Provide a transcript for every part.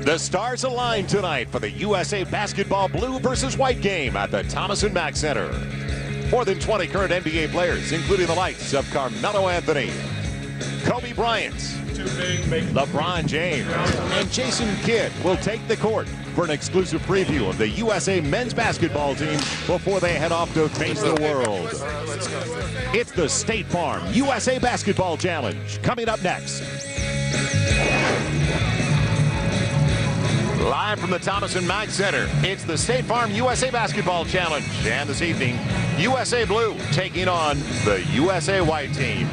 The stars align tonight for the USA Basketball Blue versus White game at the Thomas & Mack Center. More than 20 current NBA players, including the likes of Carmelo Anthony, Kobe Bryant, LeBron James, and Jason Kidd will take the court for an exclusive preview of the USA men's basketball team before they head off to face the world. It's the State Farm USA Basketball Challenge coming up next. Live from the Thomas & Mack Center, it's the State Farm USA Basketball Challenge. And this evening, USA Blue taking on the USA White team.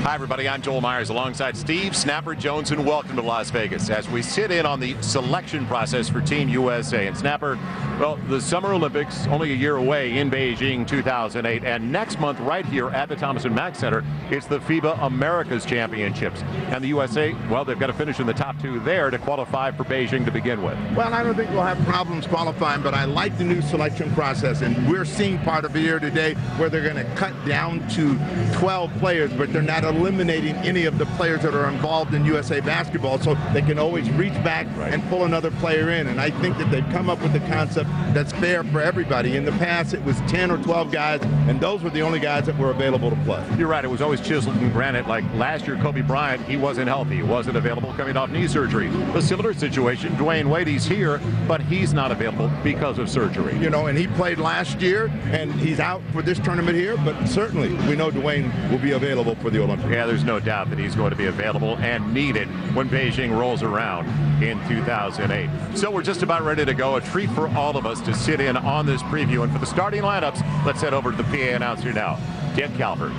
Hi, everybody. I'm Joel Myers alongside Steve Snapper Jones, and welcome to Las Vegas as we sit in on the selection process for Team USA. And Snapper, well, the Summer Olympics only a year away in Beijing 2008, and next month right here at the Thomas & Mack Center, it's the FIBA Americas Championships. And the USA, well, they've got to finish in the top two there to qualify for Beijing to begin with. Well, I don't think we'll have problems qualifying, but I like the new selection process, and we're seeing part of it here today where they're going to cut down to 12 players, but they're not eliminating any of the players that are involved in USA basketball, so they can always reach back and pull another player in. And I think that they've come up with a concept that's fair for everybody. In the past, it was 10 or 12 guys, and those were the only guys that were available to play. You're right. It was always chiseled in granite. Like last year, Kobe Bryant, he wasn't healthy. He wasn't available coming off knee surgery. A similar situation, Dwayne Wade, he's here, but he's not available because of surgery. You know, and he played last year, and he's out for this tournament here, but certainly we know Dwayne will be available for the Olympics. Yeah, there's no doubt that he's going to be available and needed when Beijing rolls around in 2008. So we're just about ready to go. A treat for all of us to sit in on this preview. And for the starting lineups, let's head over to the PA announcer now, Tim Calvert.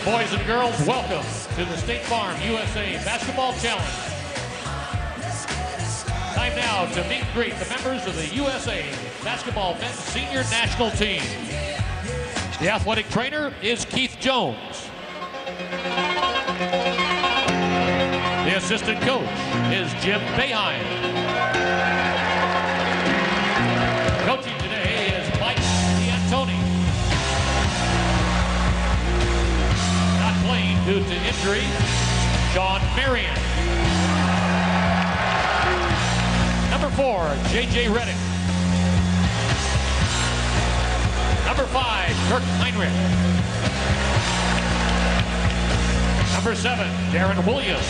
Boys and girls, welcome to the State Farm USA Basketball Challenge. Time now to meet and greet the members of the USA Basketball Men's Senior National Team. The athletic trainer is Keith Jones. The assistant coach is Jim Boeheim. Coaching today is Mike D'Antoni. Not playing due to injury, Sean Marion. Number 4, J.J. Redick. Number 5, Kirk Heinrich. Number 7, Deron Williams.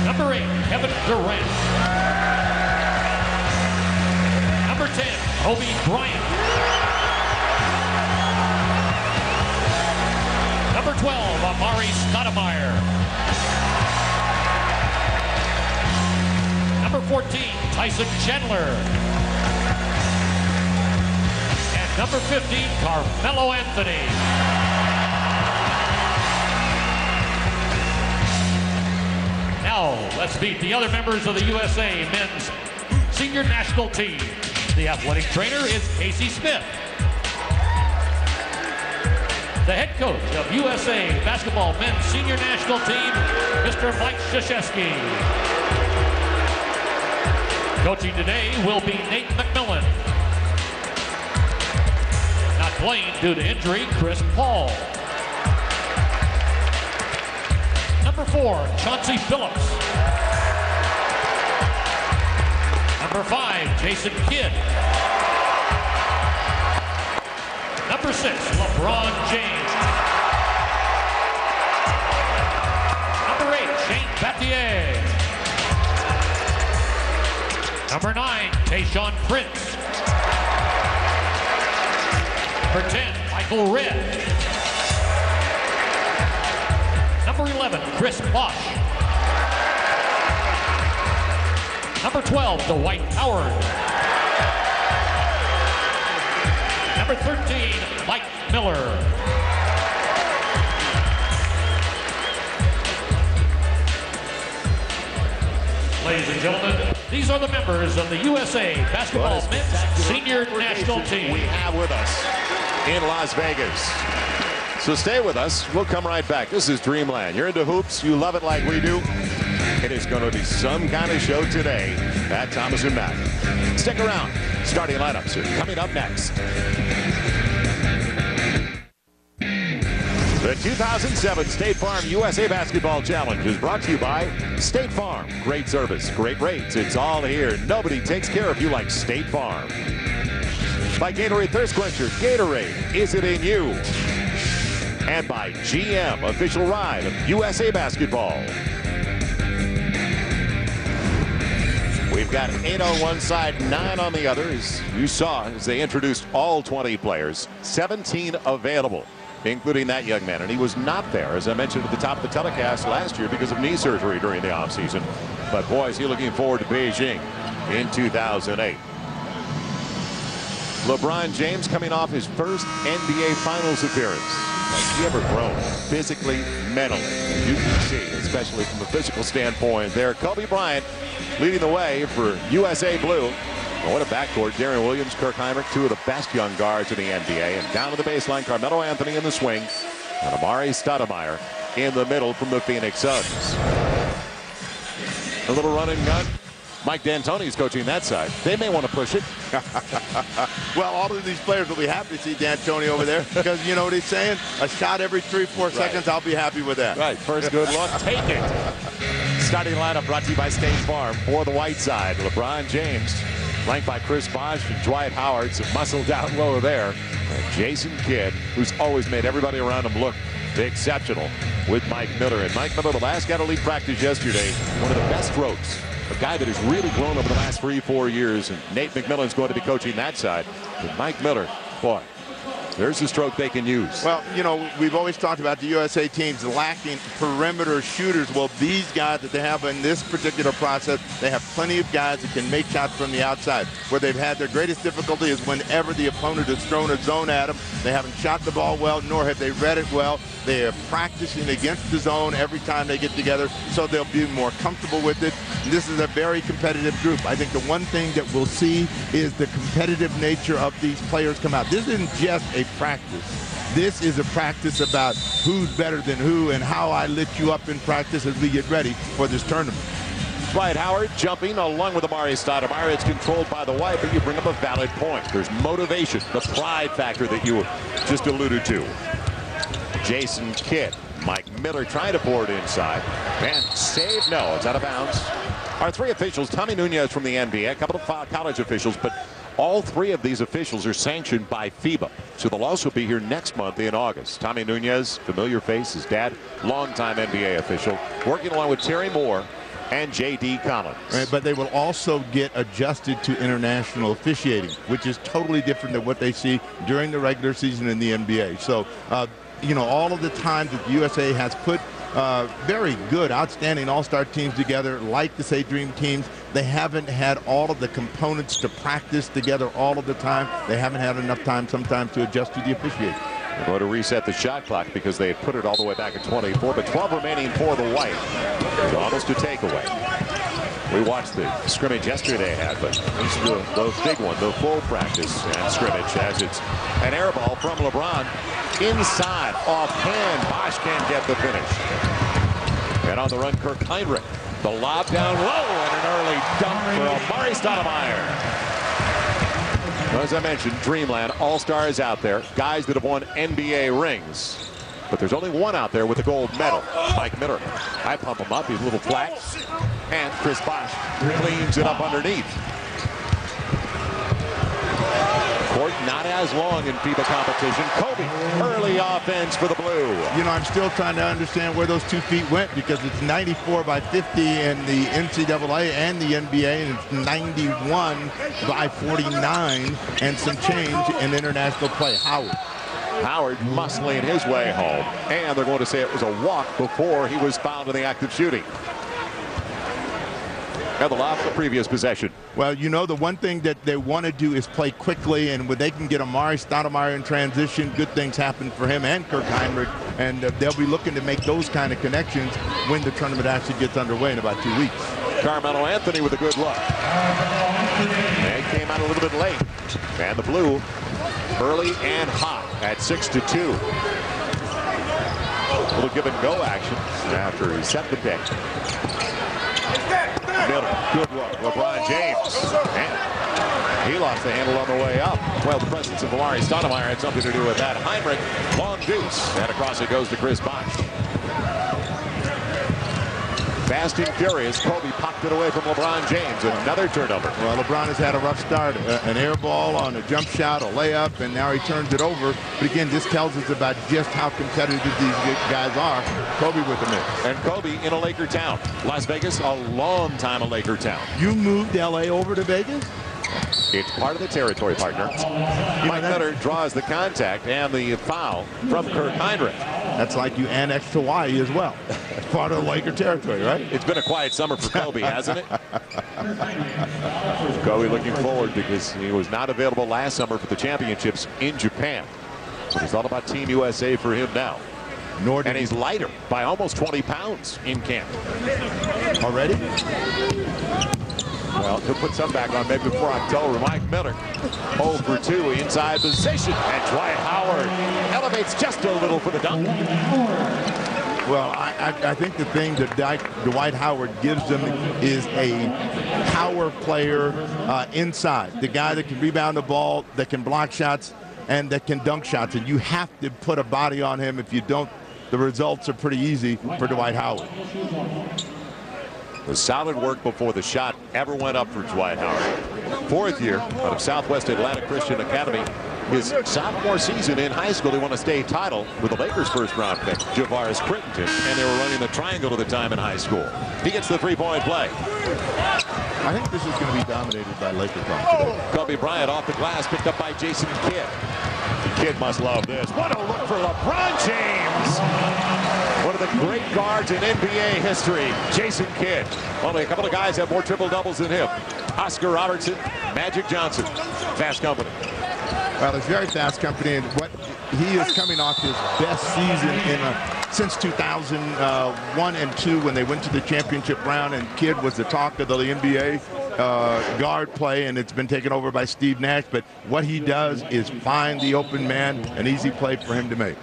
Number 8, Kevin Durant. Number 10, Kobe Bryant. Number 12, Amari Stoudemire. Number 14, Tyson Chandler. Number 15, Carmelo Anthony. Now, let's meet the other members of the USA Men's Senior National Team. The athletic trainer is Casey Smith. The head coach of USA Basketball Men's Senior National Team, Mr. Mike Krzyzewski. Coaching today will be Nate McMillan. Playing due to injury, Chris Paul. Number 4, Chauncey Phillips. Number 5, Jason Kidd. Number 6, LeBron James. Number 8, Shane Battier. Number 9, Tayshaun Prince. Number 10, Michael Redd. Number 11, Chris Bosh. Number 12, Dwight Howard. Number 13, Mike Miller. Ladies and gentlemen, these are the members of the USA Basketball Men's Senior National Team we have with us in Las Vegas. So stay with us. We'll come right back. This is Dreamland. You're into hoops. You love it like we do. It is going to be some kind of show today at Thomas & Mack. Stick around. Starting lineups are coming up next. The 2007 State Farm USA Basketball Challenge is brought to you by State Farm. Great service, great rates. It's all here. Nobody takes care of you like State Farm. By Gatorade Thirst Quencher. Gatorade, is it in you? And by GM, official ride of USA Basketball. We've got 8 on one side, 9 on the other. As you saw, as they introduced all 20 players, 17 available, including that young man. And he was not there, as I mentioned at the top of the telecast last year, because of knee surgery during the offseason. But boy, is he looking forward to Beijing in 2008. LeBron James coming off his first NBA Finals appearance. Has he ever grown physically, mentally? You can see, especially from a physical standpoint there. Kobe Bryant leading the way for USA Blue. Well, what a backcourt. Deron Williams, Kirk Hinrich, two of the best young guards in the NBA. And down to the baseline, Carmelo Anthony in the swing. And Amari Stoudemire in the middle from the Phoenix Suns. A little run and gun. Mike D'Antoni's coaching that side. They may want to push it. Well, all of these players will be happy to see D'Antoni over there because you know what he's saying? A shot every 3-4 seconds, I'll be happy with that. Right, first good look, take it. Starting lineup brought to you by State Farm for the white side. LeBron James, flanked by Chris Bosh and Dwight Howard, some muscle down low there. And Jason Kidd, who's always made everybody around him look exceptional, with Mike Miller. And Mike Miller, the last guy to lead practice yesterday, one of the best strokes. A guy that has really grown over the last 3-4 years, and Nate McMillan's going to be coaching that side. But Mike Miller, boy, there's the stroke they can use. Well, you know, we've always talked about the USA teams lacking perimeter shooters. Well, these guys that they have in this particular process, they have plenty of guys that can make shots from the outside. Where they've had their greatest difficulty is whenever the opponent has thrown a zone at them. They haven't shot the ball well, nor have they read it well. They are practicing against the zone every time they get together, so they'll be more comfortable with it. And this is a very competitive group. I think the one thing that we'll see is the competitive nature of these players come out. This isn't just a practice. This is a practice about who's better than who and how I lift you up in practice as we get ready for this tournament. Dwight Howard jumping along with Amari Stoudemire. It's controlled by the white, but you bring up a valid point. There's motivation, the pride factor that you just alluded to. Jason Kidd, Mike Miller trying to board inside. And save, no, it's out of bounds. Our three officials, Tommy Nunez from the NBA, a couple of college officials, but all three of these officials are sanctioned by FIBA. So they'll also be here next month in August. Tommy Nunez, familiar face, his dad, longtime NBA official, working along with Terry Moore and J.D. Collins. Right, but they will also get adjusted to international officiating, which is totally different than what they see during the regular season in the NBA. So, you know, all of the time that the USA has put very good, outstanding all-star teams together, like the Say Dream teams, they haven't had all of the components to practice together all of the time. They haven't had enough time sometimes to adjust to the officiating. They're going to reset the shot clock because they had put it all the way back at 24, but 12 remaining for the white. It's almost a takeaway. We watched the scrimmage yesterday they had, but this is the big one, the full practice and scrimmage, as it's an air ball from LeBron inside, offhand. Bosh can't get the finish. And on the run, Kirk Hinrich. The lob down low and an early dunk for Amari Stoudemire. As I mentioned, Dreamland, all-stars out there, guys that have won NBA rings. But there's only one out there with a gold medal, Mike Miller. I pump him up, he's a little flat. And Chris Bosh cleans it up underneath. Court not as long in FIBA competition. Kobe, early offense for the Blue. You know, I'm still trying to understand where those 2 feet went because it's 94 by 50 in the NCAA and the NBA, and it's 91 by 49 and some change in international play. Howard muscling his way home, and they're going to say it was a walk before he was found in the act of shooting. And the lob for the previous possession. Well, you know, the one thing that they want to do is play quickly, and when they can get Amari Stoudemire in transition, good things happen for him and Kirk Hinrich, and they'll be looking to make those kind of connections when the tournament actually gets underway in about 2 weeks. Carmelo Anthony with a good look. They came out a little bit late. And the Blue early and hot at 6-2. A little give and go action after he set the pick. Miller, good look. LeBron James. And He lost the handle on the way up. Well, the presence of Amari Stoudemire had something to do with that. Heinrich, long deuce, and across it goes to Chris Bosh. Fast and furious, Kobe popped it away from LeBron James. Another turnover. Well, LeBron has had a rough start. An air ball on a jump shot, a layup, and now he turns it over. But again, this tells us about just how competitive these guys are. Kobe with the miss. And Kobe in a Laker town. Las Vegas, a long time a Laker town. You moved LA over to Vegas? It's part of the territory, partner. Mike Nutter draws the contact and the foul from Kirk Heinrich. That's like you annexed Hawaii as well. It's part of the Laker territory, right? It's been a quiet summer for Kobe, hasn't it? Kobe looking forward because he was not available last summer for the championships in Japan. But it's all about Team USA for him now. And he's lighter by almost 20 pounds in camp. Already? Well, he'll put some back on maybe before October. Mike Miller, 0 for 2 inside position. And Dwight Howard elevates just a little for the dunk. Well, I think the thing that Dwight Howard gives them is a power player inside. The guy that can rebound the ball, that can block shots, and that can dunk shots. And you have to put a body on him. If you don't, the results are pretty easy for Dwight Howard. The solid work before the shot ever went up for Dwight Howard. 4th year out of Southwest Atlanta Christian Academy. His sophomore season in high school, he won a state title with the Lakers' first-round pick, Javaris Crittenton, and they were running the triangle at the time in high school. He gets the three-point play. I think this is going to be dominated by Laker talk today. Kobe Bryant off the glass, picked up by Jason Kidd. The Kid must love this. What a look for LeBron James. One of the great guards in NBA history, Jason Kidd. Only a couple of guys have more triple-doubles than him. Oscar Robertson, Magic Johnson. Fast company. Well, it's very fast company, and what he is coming off his best season since 2001 and 2 when they went to the championship round, and Kidd was the talk of the NBA guard play, and it's been taken over by Steve Nash. But what he does is find the open man, an easy play for him to make.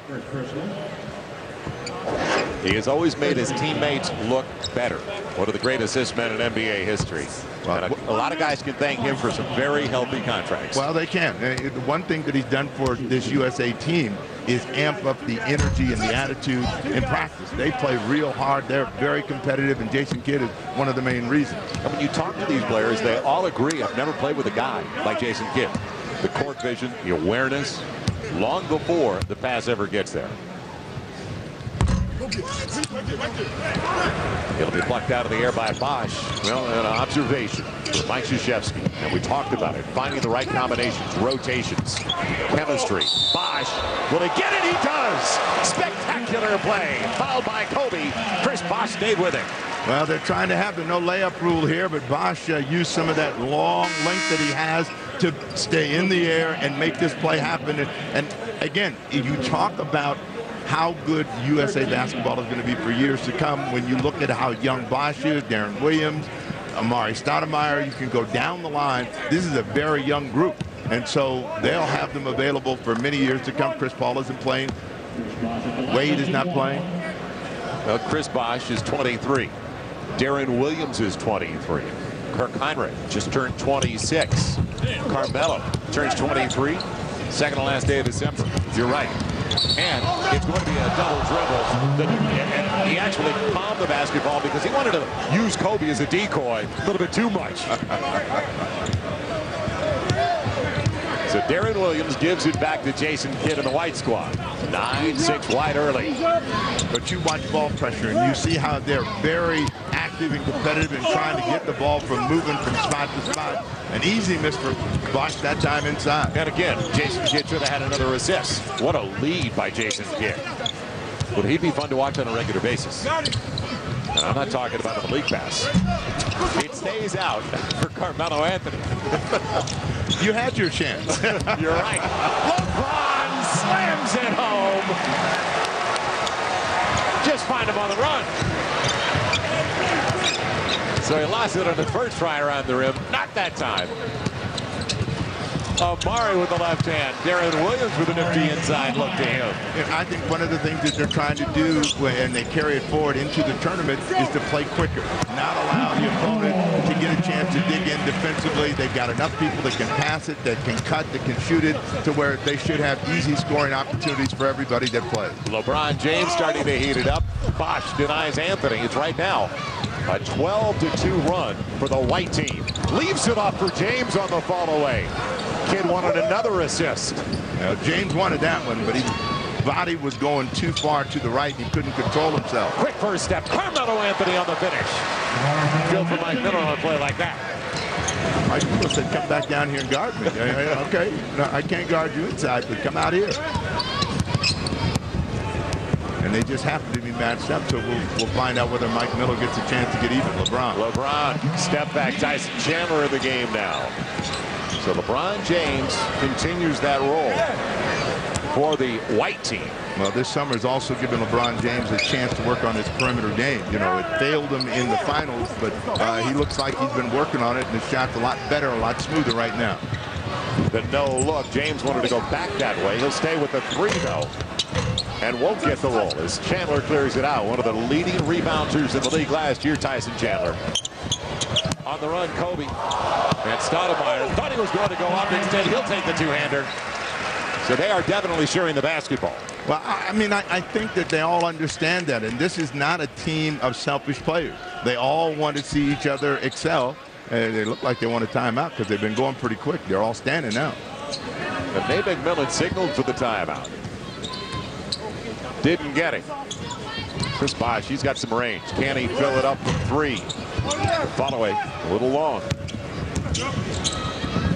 He has always made his teammates look better. One of the great assist men in NBA history. And a lot of guys can thank him for some very healthy contracts. Well, they can. One thing that he's done for this USA team is amp up the energy and the attitude in practice. They play real hard. They're very competitive, and Jason Kidd is one of the main reasons. And when you talk to these players, they all agree, I've never played with a guy like Jason Kidd. The court vision, the awareness, long before the pass ever gets there. It'll be plucked out of the air by Bosh. Well, an observation for Mike Krzyzewski. And we talked about it. Finding the right combinations, rotations, chemistry. Bosh, will he get it? He does! Spectacular play. Fouled by Kobe. Chris Bosh stayed with him. Well, they're trying to have the no layup rule here, but Bosh used some of that long length that he has to stay in the air and make this play happen. And again, you talk about how good USA basketball is going to be for years to come. When you look at how young Bosh is, Deron Williams, Amari Stoudemire, you can go down the line. This is a very young group, and so they'll have them available for many years to come. Chris Paul isn't playing. Wade is not playing. Well, Chris Bosh is 23. Deron Williams is 23. Kirk Heinrich just turned 26. Carmelo turns 23. Second to last day of December. You're right. And it's going to be a double dribble. He actually palmed the basketball because he wanted to use Kobe as a decoy a little bit too much. So Deron Williams gives it back to Jason Kidd and the White squad. 9-6 White early. But you watch ball pressure, and you see how they're very active and competitive and trying to get the ball from moving from spot to spot. An easy miss for Bosh that time inside. And again, Jason Kidd should have had another assist. What a lead by Jason Kidd. Would he be fun to watch on a regular basis? And I'm not talking about the league pass. It stays out for Carmelo Anthony. You had your chance. You're right. LeBron slams it home. Just find him on the run. So he lost it on the first try around the rim. Not that time. Amari with the left hand. Deron Williams with a nifty inside look to him. And I think one of the things that they're trying to do when they carry it forward into the tournament is to play quicker. Not allow the opponent to get a a chance to dig in defensively. They've got enough people that can pass it, that can cut, that can shoot it, to where they should have easy scoring opportunities for everybody that plays. LeBron James starting to heat it up. Bosh denies Anthony. It's right now a 12-2 run for the white team. Leaves it off for James on the fall away. Kidd wanted another assist. James wanted that one, but his body was going too far to the right. He couldn't control himself. Quick first step. Carmelo Anthony on the finish. Feel for Mike Miller on a play like that. Mike Miller said, come back down here and guard me. Okay, no, I can't guard you inside, but come out here. And they just happen to be matched up, so we'll find out whether Mike Miller gets a chance to get even. LeBron, step back. Tyson Chandler in the game now. So LeBron James continues that role for the white team. Well, this summer has also given LeBron James a chance to work on his perimeter game. You know, it failed him in the finals, but he looks like he's been working on it, and his shot's a lot better, a lot smoother right now. The no look. James wanted to go back that way. He'll stay with the three, though, and won't get the roll as Chandler clears it out. One of the leading rebounders in the league last year, Tyson Chandler. On the run, Kobe. And Stoudemire thought he was going to go up. Instead, he'll take the two-hander. So they are definitely sharing the basketball. Well, I mean, I think that they all understand that. And this is not a team of selfish players. They all want to see each other excel. And they look like they want a timeout because they've been going pretty quick. They're all standing now. But Nate McMillan signaled for the timeout. Didn't get it. Chris Bosh, he's got some range. Can he fill it up from three? Follow a little long.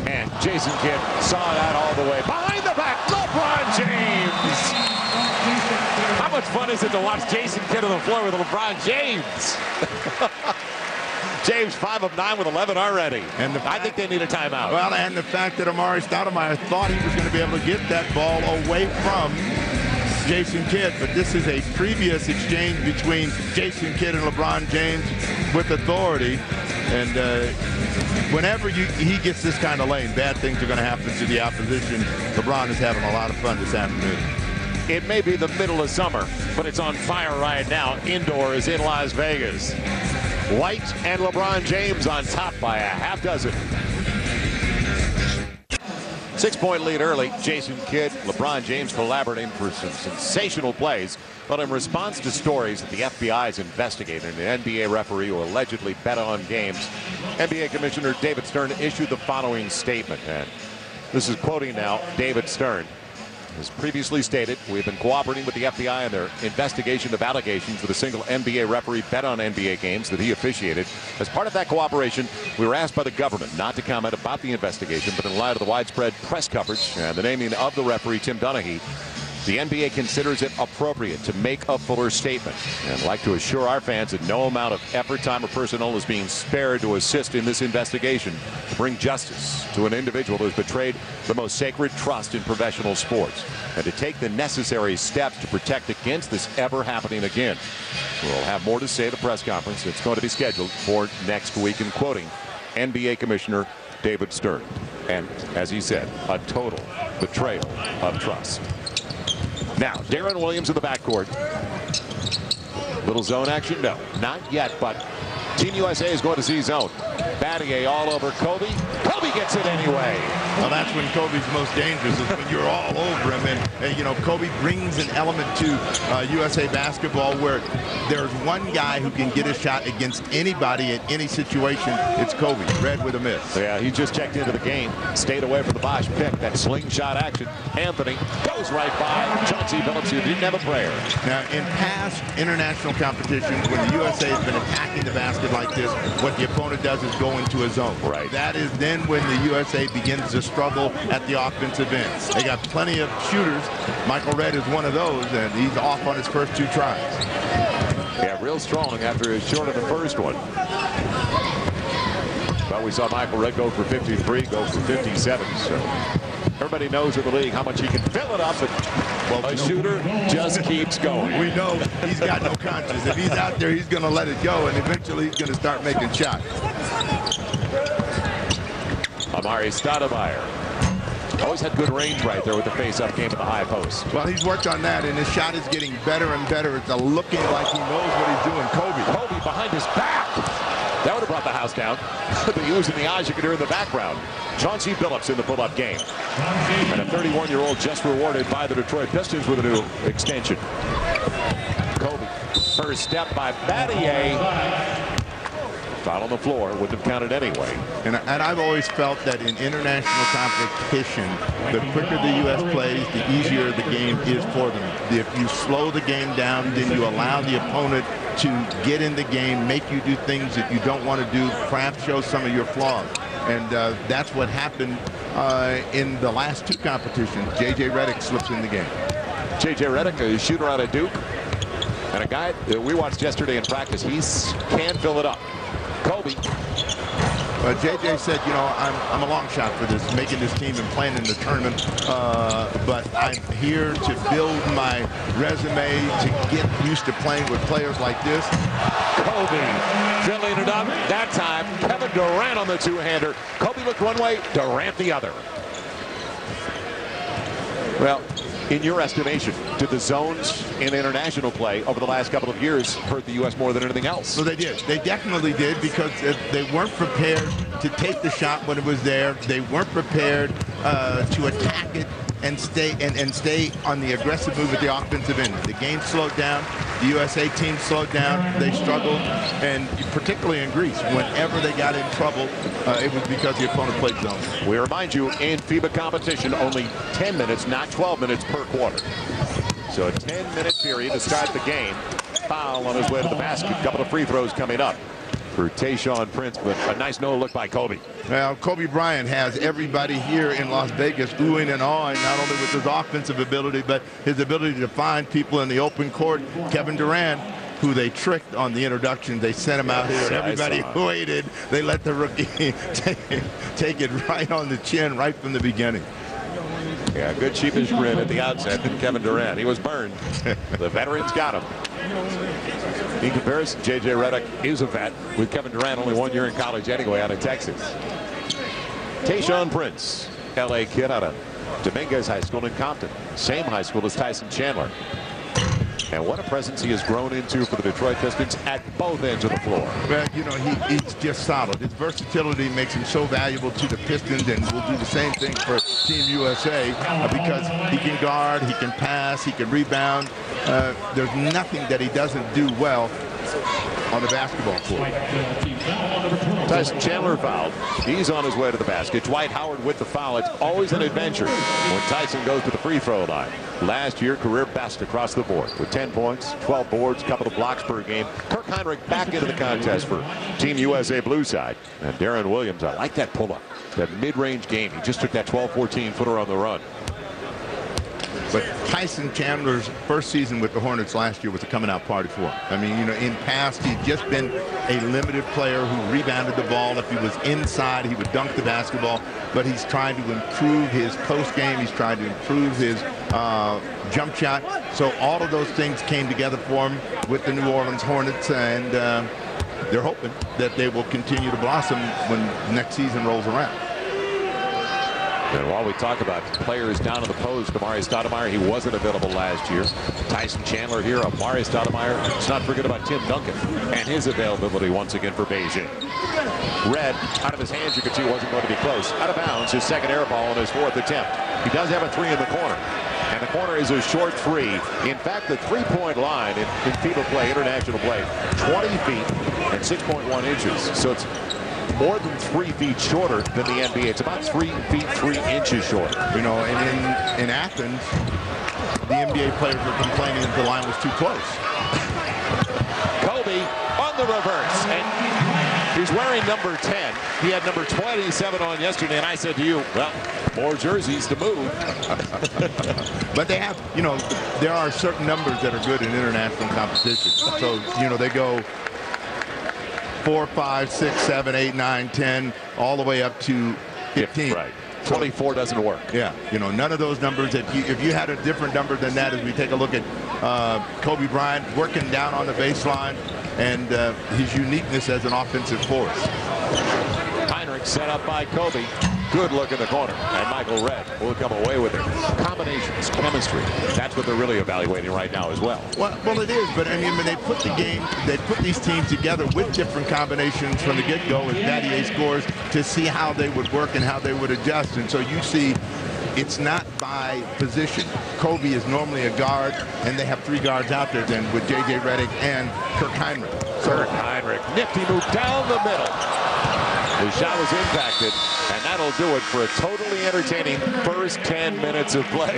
And Jason Kidd saw that all the way. Behind the back, LeBron James. How much fun is it to watch Jason Kidd on the floor with LeBron James? James 5 of 9 with 11 already. And I think they need a timeout. Well, and the fact that Stoudemire thought he was going to be able to get that ball away from Jason Kidd, but this is a previous exchange between Jason Kidd and LeBron James with authority. And whenever he gets this kind of lane, bad things are going to happen to the opposition. LeBron is having a lot of fun this afternoon. It may be the middle of summer, but it's on fire right now. Indoors in Las Vegas. White and LeBron James on top by a half dozen. 6-point lead early. Jason Kidd, LeBron James collaborating for some sensational plays. But in response to stories that the FBI is investigating an NBA referee who allegedly bet on games, NBA Commissioner David Stern issued the following statement. And this is quoting now David Stern. As previously stated, we've been cooperating with the FBI in their investigation of allegations that a single NBA referee bet on NBA games that he officiated. As part of that cooperation, we were asked by the government not to comment about the investigation, but in light of the widespread press coverage and the naming of the referee, Tim Donaghy, the NBA considers it appropriate to make a fuller statement. And I'd like to assure our fans that no amount of effort, time, or personnel is being spared to assist in this investigation to bring justice to an individual who has betrayed the most sacred trust in professional sports and to take the necessary steps to protect against this ever happening again. We'll have more to say at the press conference. It's going to be scheduled for next week, and quoting NBA Commissioner David Stern. And as he said, a total betrayal of trust. Now, Deron Williams in the backcourt. Little zone action? No, not yet, but Team USA is going to see zone. Battier all over Kobe. Kobe gets it anyway. Well, that's when Kobe's most dangerous, is when you're all over him. And you know, Kobe brings an element to USA basketball where there's one guy who can get a shot against anybody in any situation. It's Kobe, red with a miss. Yeah, he just checked into the game. Stayed away from the Bosh pick. That slingshot action. Anthony goes right by Chauncey Billups, who didn't have a prayer. Now, in past international competitions, when the USA has been attacking the basket like this, what the opponent does is go into a zone. Right. That is then when the USA begins to struggle at the offensive end. They got plenty of shooters. Michael Redd is one of those, and he's off on his first 2 tries. Yeah, real strong after his short of the first one. But we saw Michael Redd go for 53, go for 57. So everybody knows in the league how much he can fill it up, but well, a shooter just keeps going. We know he's got no conscience. If he's out there, he's going to let it go, and eventually he's going to start making shots. Amari Stoudemire. Always had good range right there with the face-up game at the high post. Well, he's worked on that, and his shot is getting better and better. It's looking like he knows what he's doing. Kobe behind his back. That would have brought the house down. The U's and the I's you can hear in the background. Chauncey Billups in the pull-up game. And a 31-year-old just rewarded by the Detroit Pistons with a new extension. Kobe, first step by Battier. Foul on the floor, wouldn't have counted anyway. And I've always felt that in international competition, the quicker the U.S. plays, the easier the game is for them. If you slow the game down, then you allow the opponent to get in the game, make you do things that you don't want to do, perhaps show some of your flaws. And that's what happened in the last two competitions. J.J. Redick slips in the game. J.J. Redick, a shooter out of Duke, and a guy that we watched yesterday in practice. He can fill it up. Kobe. JJ said, you know, I'm a long shot for this, making this team and playing in the tournament, but I'm here to build my resume, to get used to playing with players like this. Kobe drilling it up. That time, Kevin Durant on the two-hander. Kobe looked one way, Durant the other. Well, in your estimation, did the zones in international play over the last couple of years hurt the U.S. more than anything else? Well, they did. They definitely did, because they weren't prepared to take the shot when it was there. They weren't prepared to attack it and stay on the aggressive move at the offensive end. The game slowed down. The USA team slowed down. They struggled, and particularly in Greece, whenever they got in trouble, it was because the opponent played zone. We remind you, in FIBA competition, only 10 minutes, not 12 minutes per quarter. So a 10-minute period to start the game. Foul on his way to the basket. Couple of free throws coming up for Tayshaun Prince, but a nice no-look by Kobe. Well, Kobe Bryant has everybody here in Las Vegas oohing and awing, not only with his offensive ability, but his ability to find people in the open court. Kevin Durant, who they tricked on the introduction, they sent him out here, and everybody waited. They let the rookie take it right on the chin right from the beginning. Yeah, good sheepish grin at the outset from Kevin Durant. He was burned. The veterans got him. In comparison, J.J. Redick is a vet, with Kevin Durant only 1 year in college anyway, out of Texas. Tayshaun Prince, L.A. kid out of Dominguez High School in Compton. Same high school as Tyson Chandler. And what a presence he has grown into for the Detroit Pistons at both ends of the floor. Well, you know, he's just solid. His versatility makes him so valuable to the Pistons, and will do the same thing for Team USA because he can guard, he can pass, he can rebound. There's nothing that he doesn't do well on the basketball court. Tyson Chandler fouled. He's on his way to the basket. Dwight Howard with the foul. It's always an adventure when Tyson goes to the free throw line. Last year, career best across the board with 10 points, 12 boards, couple of blocks per game. Kirk Heinrich back into the contest for Team USA blue side. And Deron Williams, I like that pull-up, that mid-range game. He just took that 12-14 footer on the run. But Tyson Chandler's first season with the Hornets last year was a coming-out party for him. I mean, you know, in past, he'd just been a limited player who rebounded the ball. If he was inside, he would dunk the basketball. But he's trying to improve his post game. He's trying to improve his jump shot. So all of those things came together for him with the New Orleans Hornets, and they're hoping that they will continue to blossom when next season rolls around. And while we talk about players down in the post, Amari Stoudemire, he wasn't available last year. Tyson Chandler here, Amari Stoudemire. Let's not forget about Tim Duncan and his availability once again for Beijing. Red, out of his hands, you could see wasn't going to be close. Out of bounds, his second air ball on his fourth attempt. He does have a three in the corner. And the corner is a short three. In fact, the three-point line in FIBA play, international play, 20 feet and 6.1 inches. So it's more than 3 feet shorter than the NBA. It's about 3 feet 3 inches shorter. You know, and in Athens, the NBA players were complaining that the line was too close. Kobe on the reverse, and he's wearing number 10. He had number 27 on yesterday, and I said to you, well, more jerseys to move. But they have, you know, there are certain numbers that are good in international competition. So, you know, they go 4, 5, 6, 7, 8, 9, 10, all the way up to 15. Yeah, right. 24 doesn't work. Yeah, you know, none of those numbers. If you had a different number than that, as we take a look at Kobe Bryant working down on the baseline and his uniqueness as an offensive force. Heinrich set up by Kobe. Good look in the corner, and Michael Redd will come away with it. Combinations, chemistry, that's what they're really evaluating right now as well. Well, it is, but I mean, when they put these teams together with different combinations from the get-go with Battier scores to see how they would work and how they would adjust. And so you see it's not by position. Kobe is normally a guard, and they have 3 guards out there then with J.J. Redick and Kirk Heinrich. Kirk Heinrich, nifty move down the middle. The shot was impacted, and that'll do it for a totally entertaining first 10 minutes of play.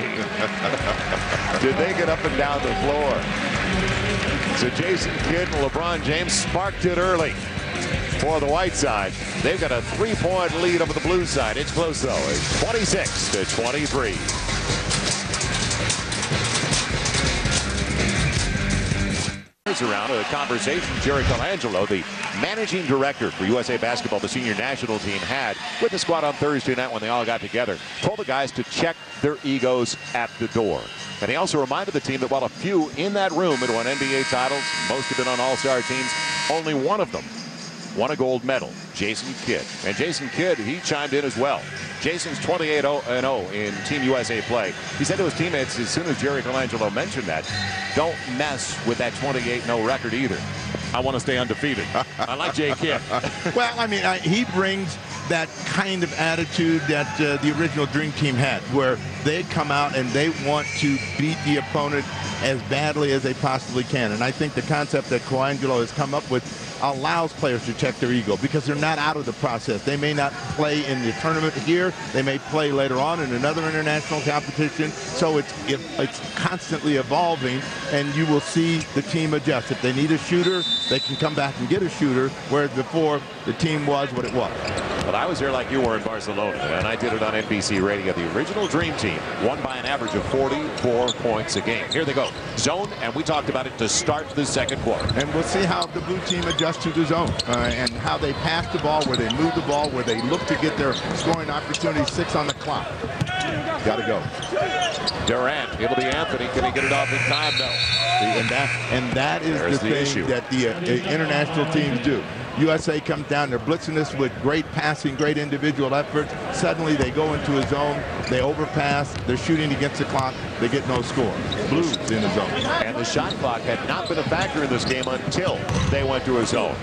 Did they get up and down the floor? So Jason Kidd and LeBron James sparked it early for the white side. They've got a 3-point lead over the blue side. It's close, though. It's 26-23. Around a conversation Jerry Colangelo, the managing director for USA Basketball, the senior national team, had with the squad on Thursday night when they all got together. Told the guys to check their egos at the door. And he also reminded the team that while a few in that room had won NBA titles, most have been on all-star teams, only one of them won a gold medal, Jason Kidd. And Jason Kidd, he chimed in as well. Jason's 28-0 in Team USA play. He said to his teammates as soon as Jerry Colangelo mentioned that, don't mess with that 28-0 record either. I want to stay undefeated. I like Jay Kidd. Well, I mean, he brings that kind of attitude that the original Dream Team had, where they come out and they want to beat the opponent as badly as they possibly can. And I think the concept that Colangelo has come up with allows players to check their ego because they're not out of the process. They may not play in the tournament here. They may play later on in another international competition. So it's constantly evolving, and you will see the team adjust. If they need a shooter, they can come back and get a shooter, whereas before the team was what it was. But I was there like you were in Barcelona, and I did it on NBC Radio. The original Dream Team won by an average of 44 points a game. Here they go. Zone, and we talked about it to start the second quarter. And we'll see how the blue team adjusts to the zone and how they pass the ball, where they move the ball, where they look to get their scoring opportunity. 6 on the clock. Got to go. Durant, it'll be Anthony. Can he get it off in time? No. And that is the thing issue that the international teams do. USA comes down, they're blitzing us with great passing, great individual efforts. Suddenly they go into a zone, they overpass, they're shooting against the clock, they get no score. Blues in the zone. And the shot clock had not been a factor in this game until they went to a zone.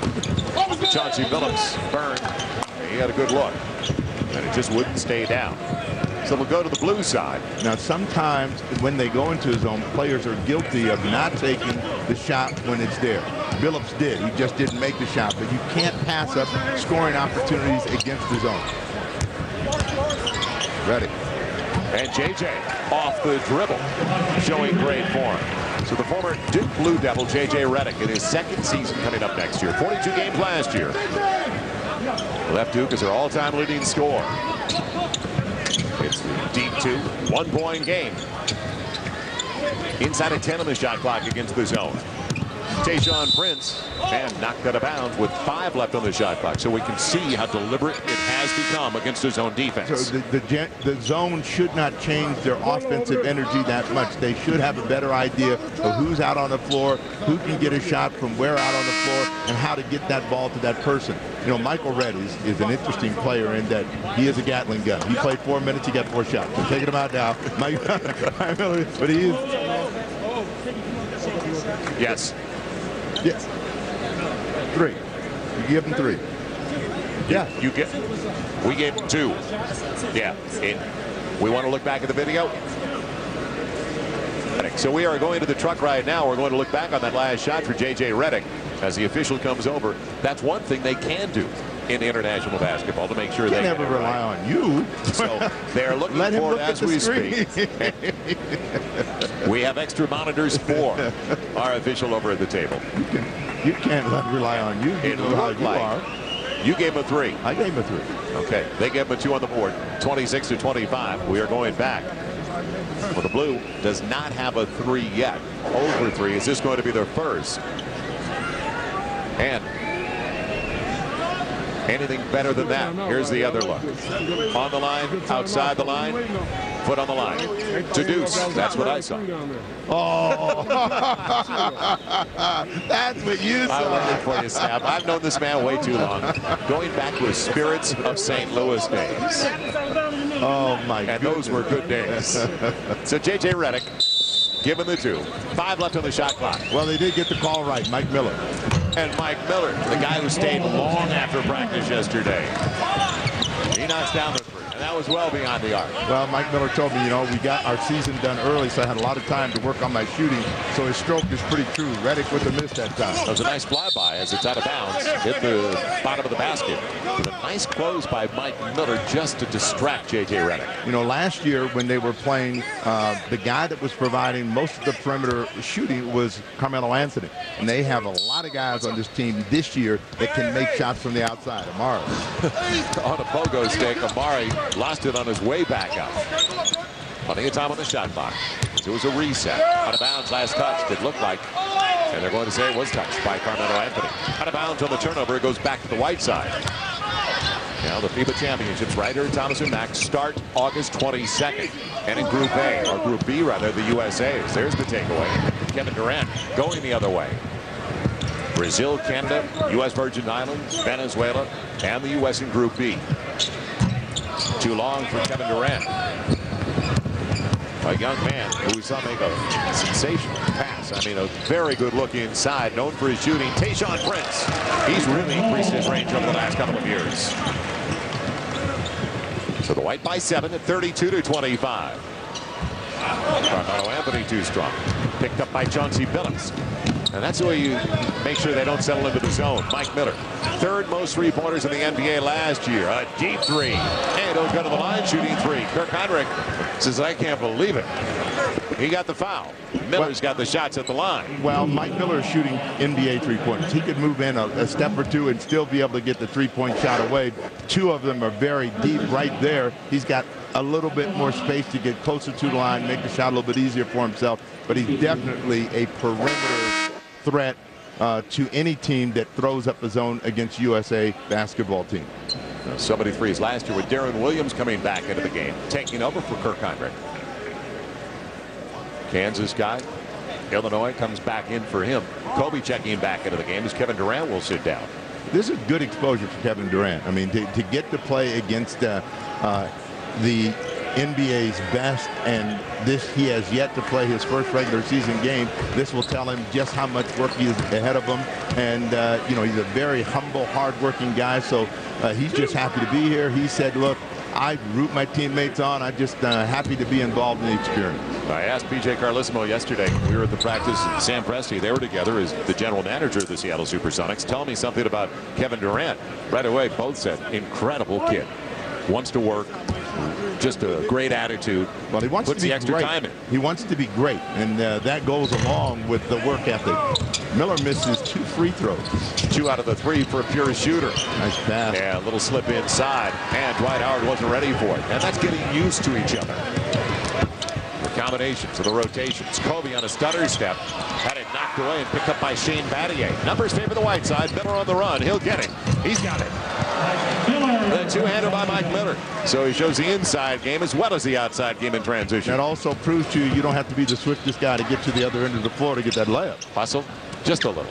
Chauncey Billups burned. He had a good look, and it just wouldn't stay down. So we'll go to the blue side. Now, sometimes when they go into a zone, players are guilty of not taking the shot when it's there. Billups did. He just didn't make the shot. But you can't pass up scoring opportunities against the zone. Ready. And J.J. off the dribble, showing great form. So the former Duke Blue Devil, J.J. Redick, in his second season coming up next year. 42 games last year. Left Duke is their all-time leading scorer. It's deep 2, 1-point game. Inside of 10 on the shot clock against the zone. Tayshaun Prince, and knocked out of bounds with 5 left on the shot clock. So we can see how deliberate it has become against the zone defense. So the zone should not change their offensive energy that much. They should have a better idea of who's out on the floor, who can get a shot from where out on the floor, and how to get that ball to that person. You know, Michael Redd is an interesting player in that he is a Gatling gun. He played 4 minutes, he got 4 shots. I'm taking him out now. But he is. Yes. Yes. 3. You give him 3. Yeah. We gave him 2. Yeah. We want to look back at the video. So we are going to the truck right now. We're going to look back on that last shot for J.J. Redick as the official comes over. That's one thing they can do in international basketball to make sure they never rely on you. So they're looking for it as we speak. We have extra monitors for our official over at the table. You can't rely on you. You know how you are. You gave him a 3. I gave him a 3. Okay. They gave him a 2 on the board. 26-25. We are going back. Well, the blue does not have a 3 yet. Over 3. Is this going to be their first? And anything better than that? Here's the other look. On the line, outside the line. Foot on the line. To Deuce. That's what I saw. Oh, that's what you saw. I learned it for you, Snap. I've known this man way too long. Going back to his Spirits of St. Louis days. Oh, my And goodness. those were good days. So J.J. Redick, given the 2. 5 left on the shot clock. Well, they did get the call right, Mike Miller. And Mike Miller, the guy who stayed long after practice yesterday. He knocks down the 3. And that was well beyond the arc. Well, Mike Miller told me, you know, we got our season done early, so I had a lot of time to work on my shooting. So his stroke is pretty true. Redick with a miss that time. That was a nice flyby as it's out of bounds. Hit the bottom of the basket. With a nice close by Mike Miller just to distract J.J. Redick. You know, last year when they were playing, the guy that was providing most of the perimeter shooting was Carmelo Anthony. And they have a lot of guys on this team this year that can make shots from the outside. Amari. On a pogo stick, Amari lost it on his way back out. Plenty of time on the shot clock. It was a reset. Out of bounds, last touch, it looked like. And they're going to say it was touched by Carmelo Anthony. Out of bounds on the turnover, it goes back to the White side. Now the FIBA Championships right here at Thomas and Mack start August 22nd. And in Group A, or Group B rather, the USA's. There's the takeaway. Kevin Durant going the other way. Brazil, Canada, U.S. Virgin Islands, Venezuela, and the U.S. in Group B. Too long for Kevin Durant. A young man who we saw make a sensational pass. I mean, a very good look inside, known for his shooting. Tayshaun Prince. He's really increased his range over the last couple of years. So the White by 7 at 32-25. Carmelo Anthony too strong. Picked up by Chauncey Billups. And that's the way you make sure they don't settle into the zone. Mike Miller, 3rd most 3-pointers in the NBA last year. A deep 3. And he'll go to the line shooting 3. Kirk Heinrich says, I can't believe it. He got the foul. Miller's got the shots at the line. Well, Mike Miller is shooting NBA 3-pointers. He could move in a step or 2 and still be able to get the 3-point shot away. 2 of them are very deep right there. He's got a little bit more space to get closer to the line, make the shot a little bit easier for himself. But he's definitely a perimeter threat to any team that throws up a zone against USA basketball team. So many threes last year with Deron Williams coming back into the game, taking over for Kirk Heinrich. Kansas guy. Illinois comes back in for him. Kobe checking back into the game as Kevin Durant will sit down. This is good exposure for Kevin Durant. I mean, to get to play against the NBA's best, and he has yet to play his first regular season game. This will tell him just how much work he is ahead of him. And you know, he's a very humble, hard-working guy. So he's just happy to be here. He said, look, I root my teammates on. I'm just happy to be involved in the experience. I asked PJ Carlissimo yesterday. We were at the practice. Sam Presti, they were together as the general manager of the Seattle Supersonics. Tell me something about Kevin Durant. Right away, both said, incredible kid. Wants to work. Just a great attitude. Well, he wants puts to be the extra great. time in. He wants to be great, and that goes along with the work ethic. Miller misses 2 free throws. 2 out of the 3 for a pure shooter. Nice pass. Yeah, a little slip inside, and Dwight Howard wasn't ready for it. And that's getting used to each other. The combinations of the rotations. Kobe on a stutter step. Had it knocked away and picked up by Shane Battier. Numbers favor the White side. Miller on the run. He'll get it. He's got it. The 2-hander by Mike Miller. So he shows the inside game as well as the outside game in transition. That also proves to you don't have to be the swiftest guy to get to the other end of the floor to get that layup. Hustle just a little.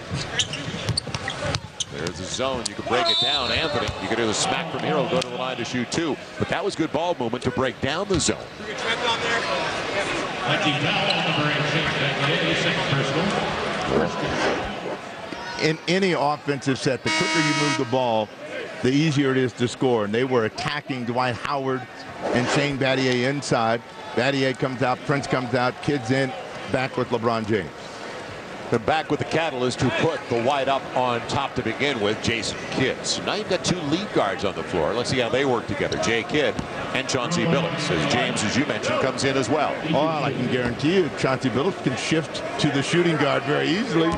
There's a zone. You can break it down. Anthony, you can do the smack from here. He'll go to the line to shoot 2. But that was good ball movement to break down the zone. In any offensive set, the quicker you move the ball, the easier it is to score. And they were attacking Dwight Howard and Shane Battier inside. Battier comes out, Prince comes out, Kidd's in, back with LeBron James. And back with the catalyst who put the White up on top to begin with, Jason Kidd. So now you've got 2 lead guards on the floor. Let's see how they work together. Jay Kidd and Chauncey Billups, as James, as you mentioned, comes in as well. Oh, I can guarantee you Chauncey Billups can shift to the shooting guard very easily.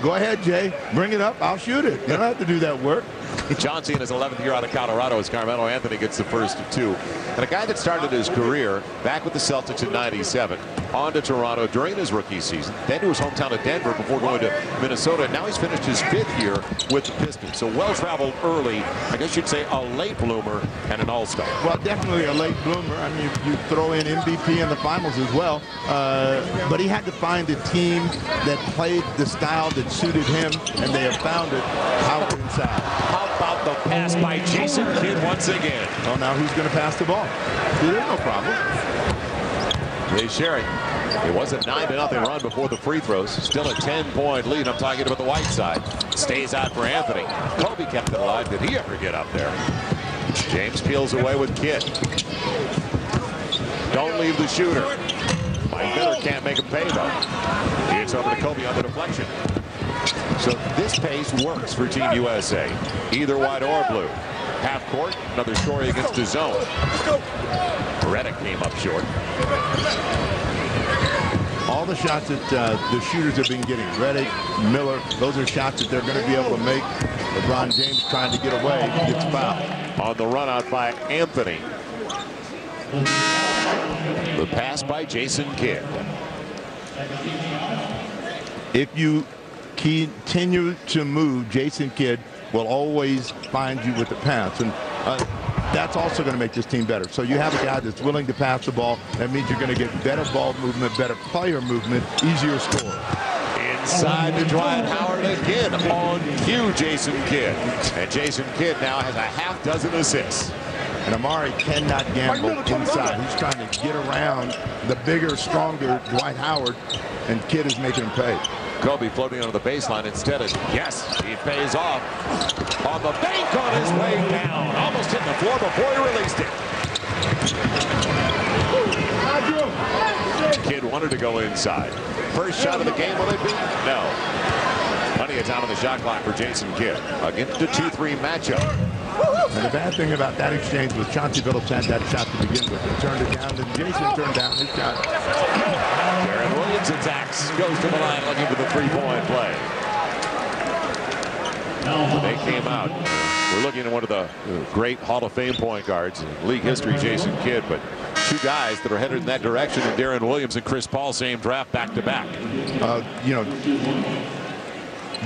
Go ahead, Jay. Bring it up. I'll shoot it. You don't have to do that work. Chauncey in his 11th year out of Colorado as Carmelo Anthony gets the first of 2. And a guy that started his career back with the Celtics in '97, on to Toronto during his rookie season, then to his hometown of Denver before going to Minnesota. And now he's finished his 5th year with the Pistons. So well-traveled early, I guess you'd say a late bloomer and an all-star. Well, definitely a late bloomer. I mean, you throw in MVP in the finals as well. But he had to find a team that played the style that suited him, and they have found it. Howard inside. How about the pass by Jason Kidd once again? Oh, now who's going to pass the ball? See, there's no problem. They share it. It was a 9-0 run before the free throws. Still a 10-point lead. I'm talking about the White side. Stays out for Anthony. Kobe kept it alive. Did he ever get up there? James peels away with Kidd. Don't leave the shooter. Mike Miller can't make him pay, though. It's over to Kobe on the deflection. So this pace works for Team USA. Either white or blue. Half court, another story against the zone. Redick came up short. All the shots that the shooters have been getting, Redick, Miller, those are shots that they're going to be able to make. LeBron James trying to get away, gets fouled. On the run out by Anthony. The pass by Jason Kidd. If you continue to move, Jason Kidd will always find you with the pass. And that's also going to make this team better. So you have a guy that's willing to pass the ball. That means you're going to get better ball movement, better player movement, easier score. Inside to Dwight Howard again on cue, Jason Kidd. And Jason Kidd now has a half-dozen assists. And Amari cannot gamble inside. He's trying to get around the bigger, stronger Dwight Howard, and Kidd is making him pay. Kobe floating onto the baseline instead of, yes, he pays off. On the bank on his way down. Almost hit the floor before he released it. Kidd wanted to go inside. First shot of the game, will it be? No. Plenty of time on the shot clock for Jason Kidd against a 2-3 matchup. And the bad thing about that exchange was Chauncey Billups had that shot to begin with. He turned it down, then Jason turned down his shot. Deron Williams attacks, goes to the line looking for the three-point play. They came out. We're looking at one of the great Hall of Fame point guards in league history, Jason Kidd, but 2 guys that are headed in that direction, and Deron Williams and Chris Paul, same draft back-to-back. You know,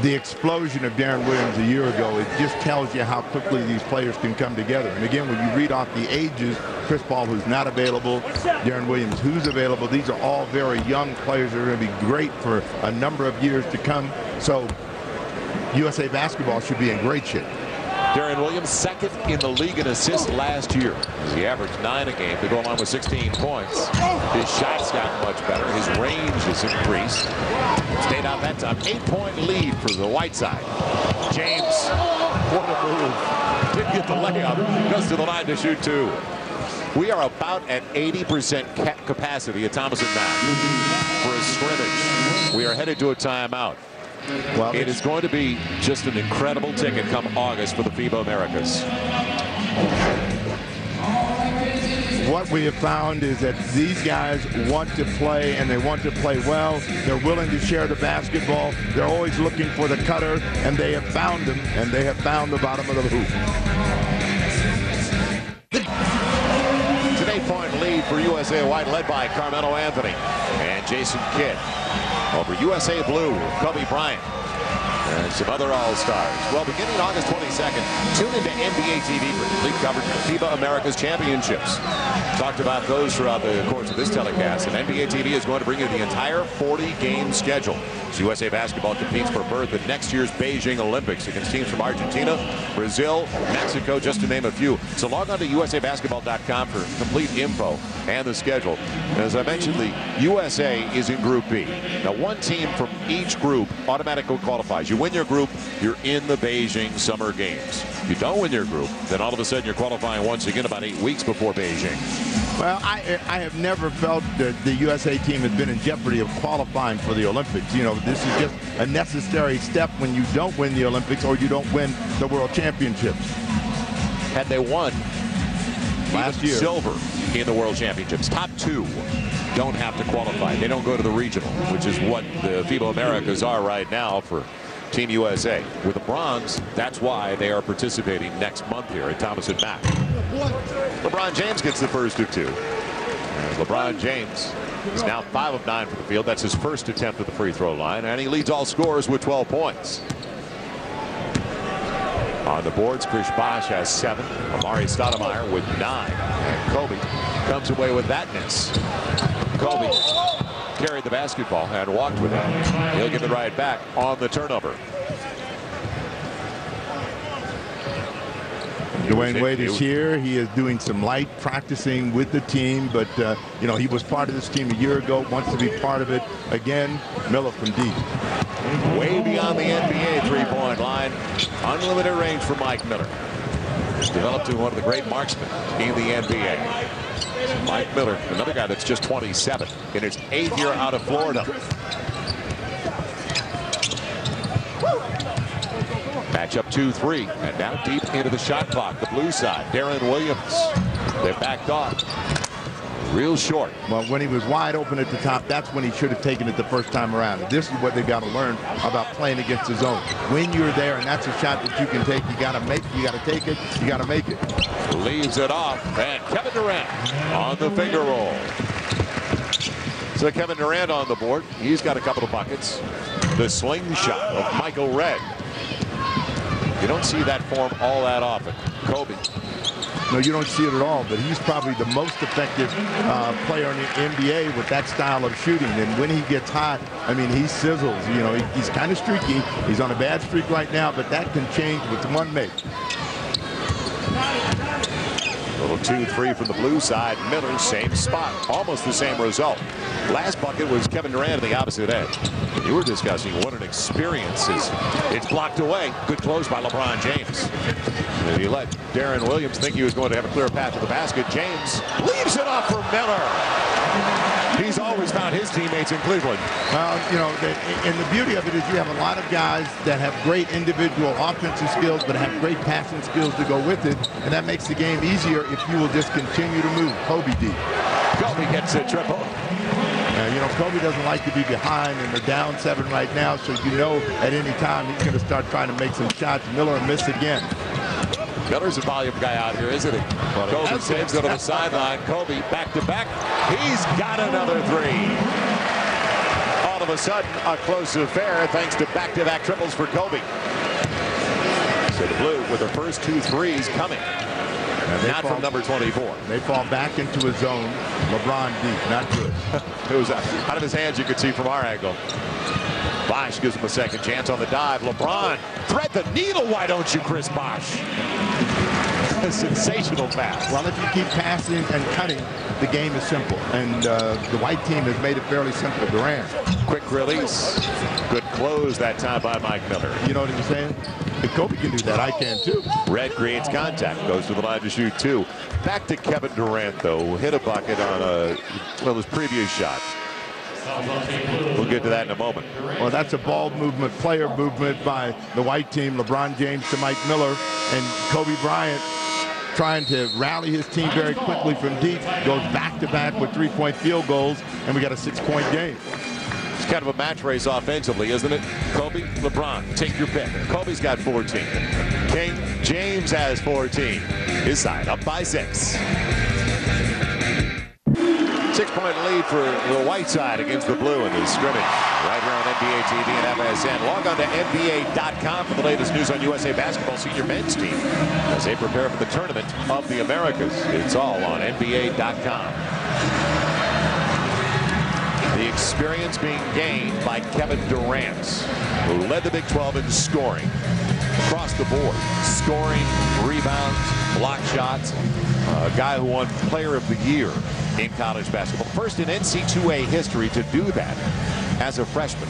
the explosion of Deron Williams a year ago, it just tells you how quickly these players can come together. And again, when you read off the ages, Chris Paul, who's not available, Deron Williams, who's available, these are all very young players that are going to be great for a number of years to come. So USA basketball should be in great shape. Deron Williams, 2nd in the league in assists last year. He averaged 9 a game to go along with 16 points. His shots got much better. His range has increased. Stayed out that time. 8-point lead for the White side. James, what a move. Didn't get the layup. Goes to the line to shoot 2. We are about at 80% capacity at Thomas & Mack for a scrimmage. We are headed to a timeout. Well, it is going to be just an incredible ticket come August for the FIBA Americas. What we have found is that these guys want to play, and they want to play well. They're willing to share the basketball. They're always looking for the cutter, and they have found them, and they have found the bottom of the hoop. It's an 8-point lead for USA White, led by Carmelo Anthony and Jason Kidd. Over USA Blue, Kobe Bryant, and some other All-Stars. Well, beginning August 22nd, tune into NBA TV for complete coverage of FIBA Americas Championships. Talked about those throughout the course of this telecast, and NBA TV is going to bring you the entire 40-game schedule. As USA Basketball competes for berth at next year's Beijing Olympics against teams from Argentina, Brazil, Mexico, just to name a few. So log on to usabasketball.com for complete info and the schedule. As I mentioned, the USA is in Group B. Now, one team from each group automatically qualifies. You win your group, you're in the Beijing Summer Games. If you don't win your group, then all of a sudden you're qualifying once again about 8 weeks before Beijing. Well, I have never felt that the USA team has been in jeopardy of qualifying for the Olympics. You know, this is just a necessary step when you don't win the Olympics or you don't win the World Championships. Had they won last year silver in the World Championships, top 2 don't have to qualify. They don't go to the regional, which is what the FIBA Americas are right now for Team USA. With the bronze, that's why they are participating next month here at Thomas and Mack. LeBron James gets the first of two. And LeBron James is now 5 of 9 from the field. That's his first attempt at the free throw line, and he leads all scorers with 12 points. On the boards, Chris Bosh has 7. Amari Stoudemire with 9. And Kobe comes away with that miss. Kobe carried the basketball and walked with it. He'll give it right back on the turnover. Dwayne Wade is here. He is doing some light practicing with the team, but you know, he was part of this team a year ago, wants to be part of it again. Miller from deep. Way beyond the NBA three-point line. Unlimited range for Mike Miller. He's developed into one of the great marksmen in the NBA. Mike Miller, another guy that's just 27 in his 8th year out of Florida. Matchup 2-3, and now deep into the shot clock. The blue side, Deron Williams. They're backed off. Real short. Well, when he was wide open at the top, that's when he should have taken it the first time around. And this is what they've got to learn about playing against the zone. When you're there and that's a shot that you can take, you got to make it, you got to take it, you got to make it. Leaves it off, and Kevin Durant on the finger roll. So Kevin Durant on the board. He's got a couple of buckets. The slingshot of Michael Redd. You don't see that form all that often. Kobe. No, you don't see it at all, but he's probably the most effective player in the NBA with that style of shooting. And when he gets hot, I mean, he sizzles. You know, he's kind of streaky. He's on a bad streak right now, but that can change with one make. Little 2-3 from the blue side. Miller, same spot. Almost the same result. Last bucket was Kevin Durant on the opposite end. You were discussing what an experience is. It's blocked away. Good close by LeBron James. And he let Deron Williams think he was going to have a clear path to the basket. James leaves it off for Miller. He's always found his teammates in Cleveland. Well, you know, and the beauty of it is you have a lot of guys that have great individual offensive skills, but have great passing skills to go with it, and that makes the game easier if you will just continue to move. Kobe deep. Kobe gets a triple. You know, Kobe doesn't like to be behind, and they're down 7 right now, so you know at any time he's going to start trying to make some shots. Miller missed again. Miller's a volume guy out here, isn't he? Kobe saves it on the sideline. Kobe back to back. He's got another 3. All of a sudden, a close affair thanks to back-to-back triples for Kobe. So the Blue with their first 2 threes coming. Not from number 24. They fall back into a zone. LeBron deep, not good. It was out of his hands, you could see from our angle. Bosh gives him a second chance on the dive. LeBron, thread the needle, why don't you, Chris Bosh? A sensational pass. Well, if you keep passing and cutting, the game is simple. And the white team has made it fairly simple. Durant. Quick release. Good close that time by Mike Miller. You know what I'm saying? If Kobe can do that, I can too. Red creates contact, goes to the line to shoot 2. Back to Kevin Durant, though. Hit a bucket on his previous shot. We'll get to that in a moment. Well, that's a ball movement, player movement by the white team. LeBron James to Mike Miller, and Kobe Bryant trying to rally his team very quickly from deep. Goes back-to-back with 3-point field goals, and we got a 6-point game. It's kind of a match race offensively, isn't it? Kobe, LeBron, take your pick. Kobe's got 14. King James has 14. His side up by 6. 6-point lead for the white side against the blue in the scrimmage. Right here on NBA TV and FSN. Log on to NBA.com for the latest news on USA Basketball senior men's team as they prepare for the Tournament of the Americas. It's all on NBA.com. The experience being gained by Kevin Durant, who led the Big 12 in scoring across the board. Scoring, rebounds, block shots. A guy who won Player of the Year in college basketball. First in NC2A history to do that as a freshman.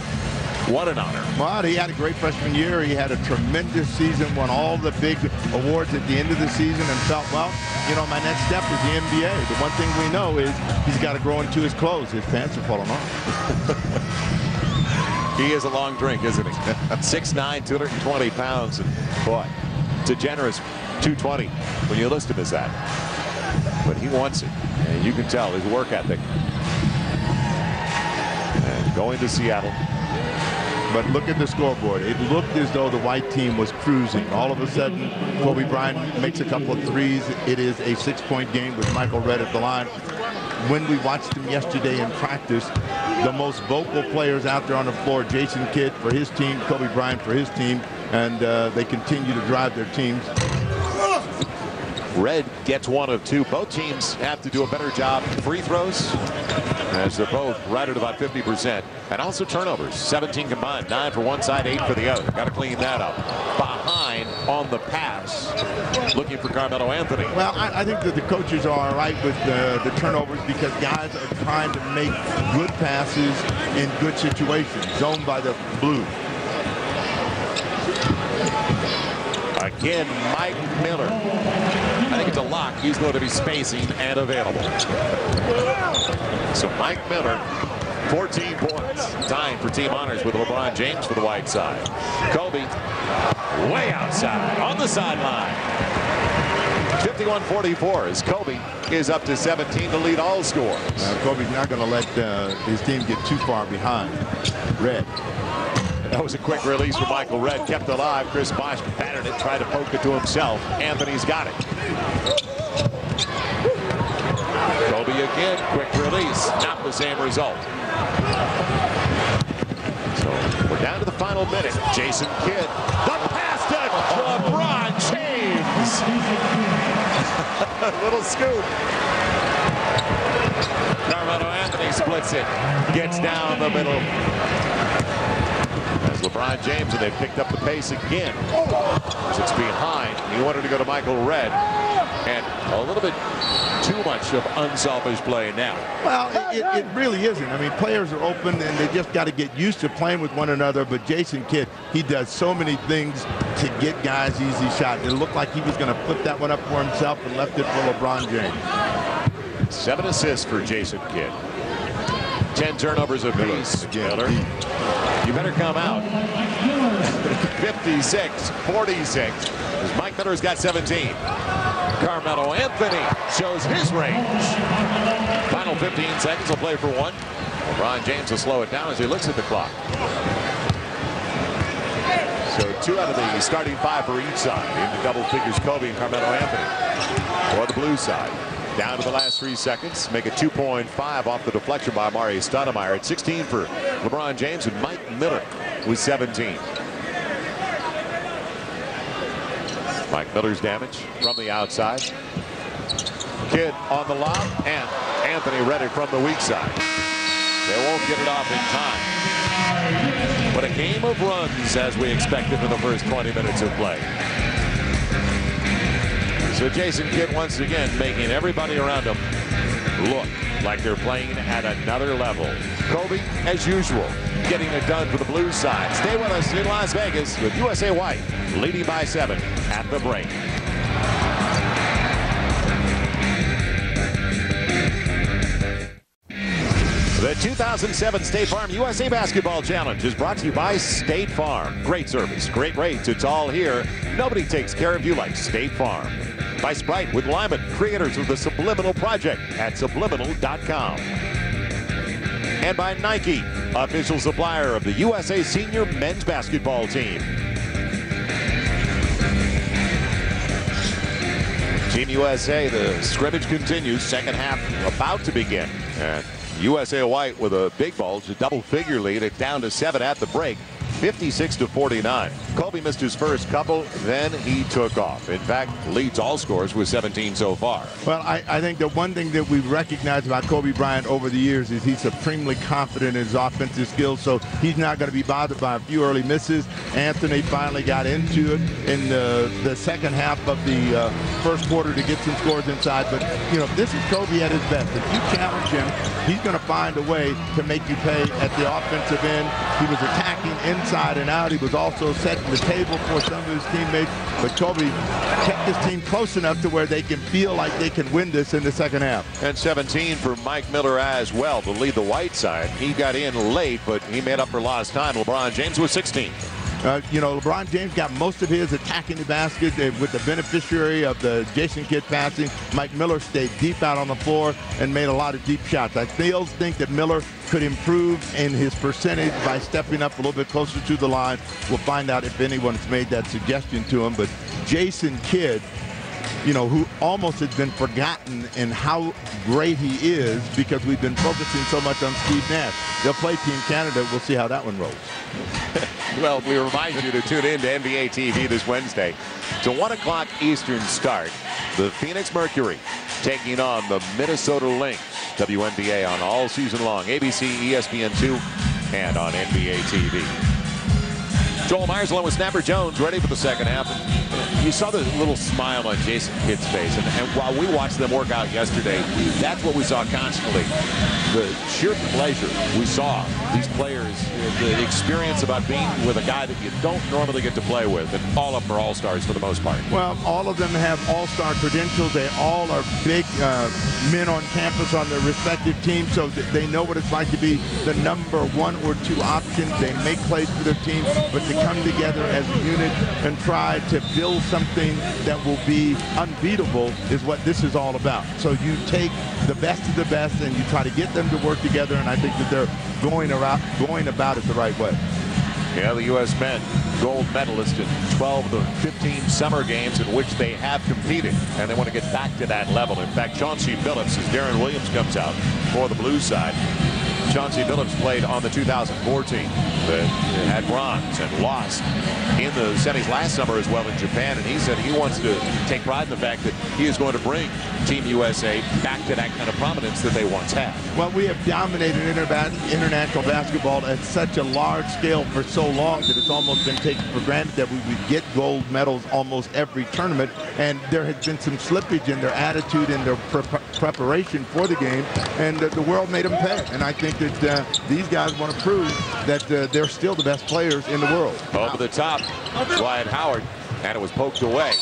What an honor. Well, he had a great freshman year. He had a tremendous season, won all the big awards at the end of the season, and felt, well, you know, my next step is the NBA. The one thing we know is he's got to grow into his clothes. His pants are falling off. He is a long drink, isn't he? 6'9", 220 pounds. And boy, it's a generous 220 when you list him as that. But he wants it. And you can tell his work ethic. And going to Seattle. But look at the scoreboard. It looked as though the white team was cruising. All of a sudden, Kobe Bryant makes a couple of threes. It is a 6-point game with Michael Redd at the line. When we watched him yesterday in practice, the most vocal players out there on the floor, Jason Kidd for his team, Kobe Bryant for his team, and they continue to drive their teams. Redd gets 1 of 2. Both teams have to do a better job free throws, as they're both right at about 50%. And also turnovers, 17 combined, 9 for one side, 8 for the other. Got to clean that up. Behind on the pass, looking for Carmelo Anthony. Well, I think that the coaches are all right with the turnovers because guys are trying to make good passes in good situations, zoned by the blue. Again, Mike Miller. I think it's a lock. He's going to be spacing and available. So Mike Miller, 14 points. Tying for team honors with LeBron James for the white side. Kobe way outside on the sideline. 51-44 as Kobe is up to 17 to lead all scores. Kobe's not going to let his team get too far behind. Redd. That was a quick release for Michael Redd. Kept alive. Chris Bosh battered it, tried to poke it to himself. Anthony's got it. Kobe again, quick release. Not the same result. So we're down to the final minute. Jason Kidd. The pass to LeBron James. Little scoop. Carmelo Anthony splits it. Gets down the middle. As LeBron James, and they've picked up the pace again. It's behind. He wanted to go to Michael Redd. And a little bit too much of unselfish play now. Well, it really isn't. I mean, players are open, and they just got to get used to playing with one another. But Jason Kidd, he does so many things to get guys easy shots. It looked like he was going to flip that one up for himself and left it for LeBron James. 7 assists for Jason Kidd. 10 turnovers apiece. Miller, you better come out. 56-46. As Mike Miller's got 17. Carmelo Anthony shows his range. Final 15 seconds. He'll play for 1. LeBron James will slow it down as he looks at the clock. So 2 out of the starting 5 for each side. In the double figures, Kobe and Carmelo Anthony. For the blue side. Down to the last 3 seconds. Make it 2.5 off the deflection by Amari Stoudemire at 16 for LeBron James, and Mike Miller with 17. Mike Miller's damage from the outside. Kidd on the lob, and Anthony read it from the weak side. They won't get it off in time. But a game of runs as we expected in the first 20 minutes of play. So Jason Kidd once again making everybody around him look like they're playing at another level. Kobe, as usual, getting it done for the Blues side. Stay with us in Las Vegas with USA White leading by 7 at the break. The 2007 State Farm USA Basketball Challenge is brought to you by State Farm. Great service, great rates, it's all here. Nobody takes care of you like State Farm. By Sprite with Lyman, creators of the Subliminal Project at subliminal.com. And by Nike, official supplier of the USA Senior Men's Basketball Team. Team USA, the scrimmage continues. Second half about to begin. And USA White with a big bulge, a double-figure lead. It's down to 7 at the break. 56-49. Kobe missed his first couple, then he took off. In fact, leads all scores with 17 so far. Well, I think the one thing that we've recognized about Kobe Bryant over the years is he's supremely confident in his offensive skills, so he's not going to be bothered by a few early misses. Anthony finally got into it in the second half of the first quarter to get some scores inside. But, you know, this is Kobe at his best. If you challenge him, he's going to find a way to make you pay at the offensive end. He was attacking inside and out. He was also setting the table for some of his teammates. But Kobe kept his team close enough to where they can feel like they can win this in the second half. And 17 for Mike Miller as well to lead the white side. He got in late, but he made up for lost time. LeBron James with 16. You know, LeBron James got most of his attacking the basket with the beneficiary of the Jason Kidd passing. Mike Miller stayed deep out on the floor and made a lot of deep shots. I still think that Miller could improve in his percentage by stepping up a little bit closer to the line. We'll find out if anyone's made that suggestion to him. But Jason Kidd, you know, who almost has been forgotten in how great he is because we've been focusing so much on Steve Nash. They'll play Team Canada. We'll see how that one rolls. Well, we remind you to tune in to NBA TV this Wednesday. It's a 1 o'clock Eastern start. The Phoenix Mercury taking on the Minnesota Lynx. WNBA on all season long. ABC, ESPN2, and on NBA TV. Joel Myers along with Snapper Jones ready for the second half. And you saw the little smile on Jason Kidd's face. And while we watched them work out yesterday, that's what we saw constantly. The sheer pleasure we saw these players, the experience about being with a guy that you don't normally get to play with. And all of them are all-stars for the most part. Well, all of them have all-star credentials. They all are big men on campus on their respective teams, so they know what it's like to be the number 1 or 2 option. They make plays for their team, but to come together as a unit and try to build something that will be unbeatable is what this is all about. So you take the best of the best and you try to get them to work together, and I think that they're going about it the right way. Yeah, the U.S. men gold medalists in 12 of the 15 summer games in which they have competed, and they want to get back to that level. In fact, Chauncey Billups, as Deron Williams comes out for the Blues side. Chauncey Billups played on the 2004 team that had bronze and lost in the semis last summer as well in Japan, and he said he wants to take pride in the fact that he is going to bring Team USA back to that kind of prominence that they once had. Well, we have dominated international basketball at such a large scale for so long that it's almost been taken for granted that we would get gold medals almost every tournament, and there has been some slippage in their attitude and their preparation for the game, and the world made them pay. And I think that these guys want to prove that they're still the best players in the world. Over the top, Dwight Howard, and it was poked away,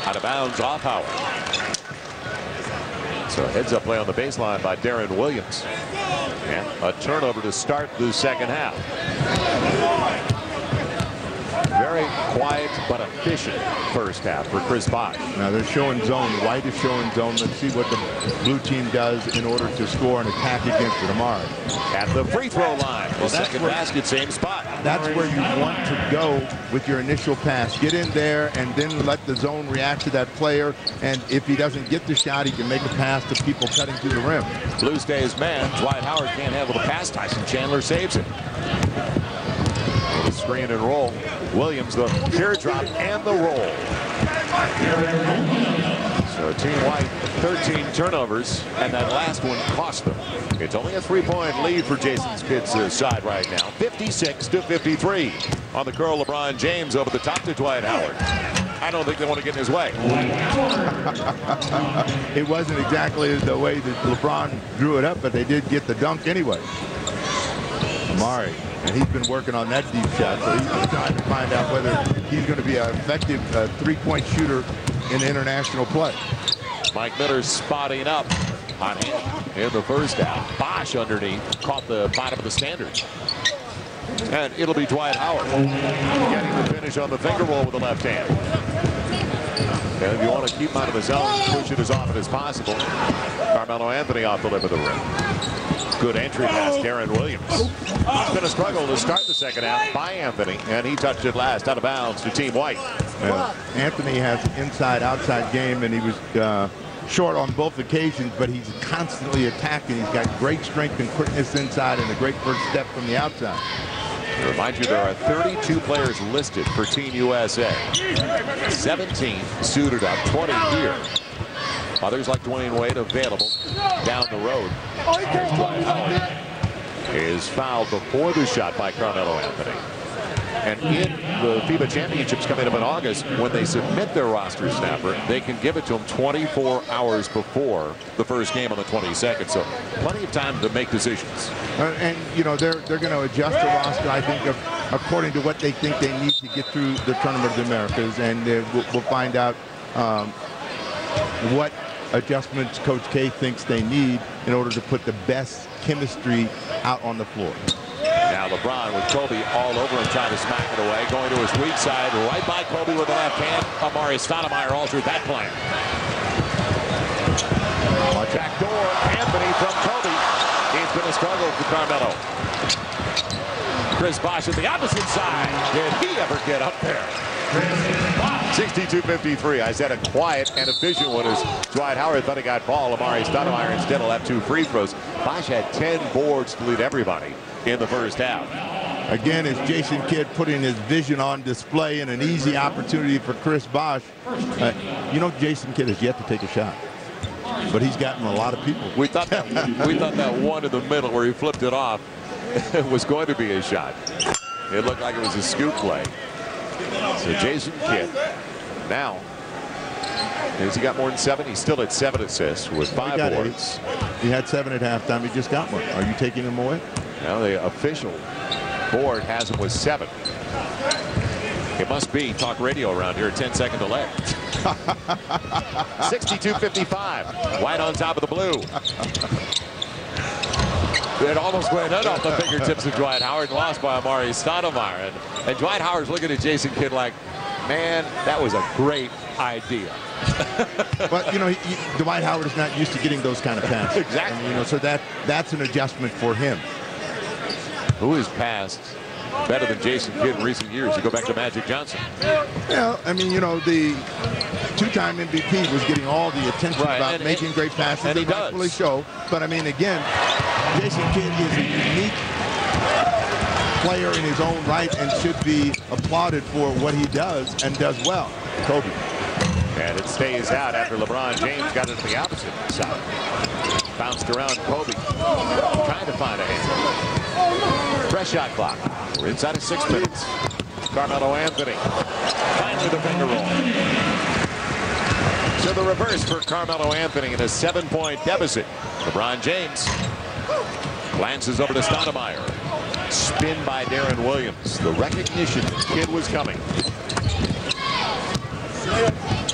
out of bounds off Howard. So heads-up play on the baseline by Deron Williams, and a turnover to start the second half. Very quiet but efficient first half for Chris Bosh. Now they're showing zone. White is showing zone. Let's see what the blue team does in order to score and attack against it tomorrow. At the free throw line, the second basket, same spot. That's where you want to go with your initial pass. Get in there and then let the zone react to that player. And if he doesn't get the shot, he can make a pass to people cutting through the rim. Blue stays man. Dwight Howard can't handle the pass. Tyson Chandler saves it. The screen and roll. Williams, the teardrop and the roll. So Team White, 13 turnovers, and that last one cost them. It's only a 3-point lead for Jason Kidd's side right now, 56-53. On the curl, LeBron James over the top to Dwight Howard. I don't think they want to get in his way. It wasn't exactly the way that LeBron drew it up, but they did get the dunk anyway. Amari. And he's been working on that deep shot, so he's trying to find out whether he's going to be an effective 3-point shooter in international play. Mike Miller spotting up on him in the first half. Bosh underneath caught the bottom of the standard. And it'll be Dwight Howard getting the finish on the finger roll with the left hand. And if you want to keep him out of the zone, push it as often as possible. Carmelo Anthony off the lip of the rim. Good entry pass, Deron Williams. It's been a struggle to start the second half by Anthony, and he touched it last out of bounds to Team White. Anthony has an inside-outside game, and he was short on both occasions, but he's constantly attacking. He's got great strength and quickness inside and a great first step from the outside. To remind you, there are 32 players listed for Team USA. 17 suited up, 20 here. Others like Dwayne Wade available down the road. Dwight Howard is fouled before the shot by Carmelo Anthony. And in the FIBA Championships coming up in August, when they submit their roster snapper, they can give it to them 24 hours before the first game on the 22nd. So plenty of time to make decisions. And, you know, they're going to adjust the roster, I think, according to what they think they need to get through the Tournament of the Americas. And we'll find out what adjustments Coach K thinks they need in order to put the best chemistry out on the floor. Now LeBron with Kobe all over him, trying to smack it away, going to his weak side, right by Kobe with the left hand. Amari Stoudemire altered that plan. Back door, Anthony from Kobe. It's been a struggle for Carmelo. Chris Bosh at the opposite side. Did he ever get up there? 62-53. I said a quiet and efficient one as Dwight Howard thought he got ball. Amari Stoudemire instead left 2 free throws. Bosh had 10 boards to lead everybody in the first half. Again, it's Jason Kidd putting his vision on display and an easy opportunity for Chris Bosh. You know, Jason Kidd has yet to take a shot, but he's gotten a lot of people. We thought that one in the middle where he flipped it off was going to be a shot. It looked like it was a scoop play. So Jason Kidd now, has he got more than 7? He's still at 7 assists with 5 boards. 8. He had 7 at halftime. He just got one. Are you taking him away? Now the official board has him with 7. It must be talk radio around here. 10-second delay. 62-55. White on top of the blue. It almost went off the fingertips of Dwight Howard, lost by Amari Stoudemire. And Dwight Howard's looking at Jason Kidd like, man, that was a great idea. But, you know, Dwight Howard is not used to getting those kind of passes. Exactly. And, you know, so that's an adjustment for him. Who has passed better than Jason Kidd in recent years? You go back to Magic Johnson. Yeah, I mean, you know, the 2-time MVP was getting all the attention about making great passes. And he does. Rightfully so. But, I mean, again, Jason Kidd is a unique player in his own right and should be applauded for what he does and does well. Kobe. And it stays out after LeBron James got it to the opposite side. Bounced around Kobe. Trying to find a hand. Fresh shot clock. We're inside of 6 minutes. Carmelo Anthony. Finally the finger roll. So the reverse for Carmelo Anthony in a 7-point deficit. LeBron James glances over to Stoudemire. Spin by Deron Williams. The recognition that Kidd was coming.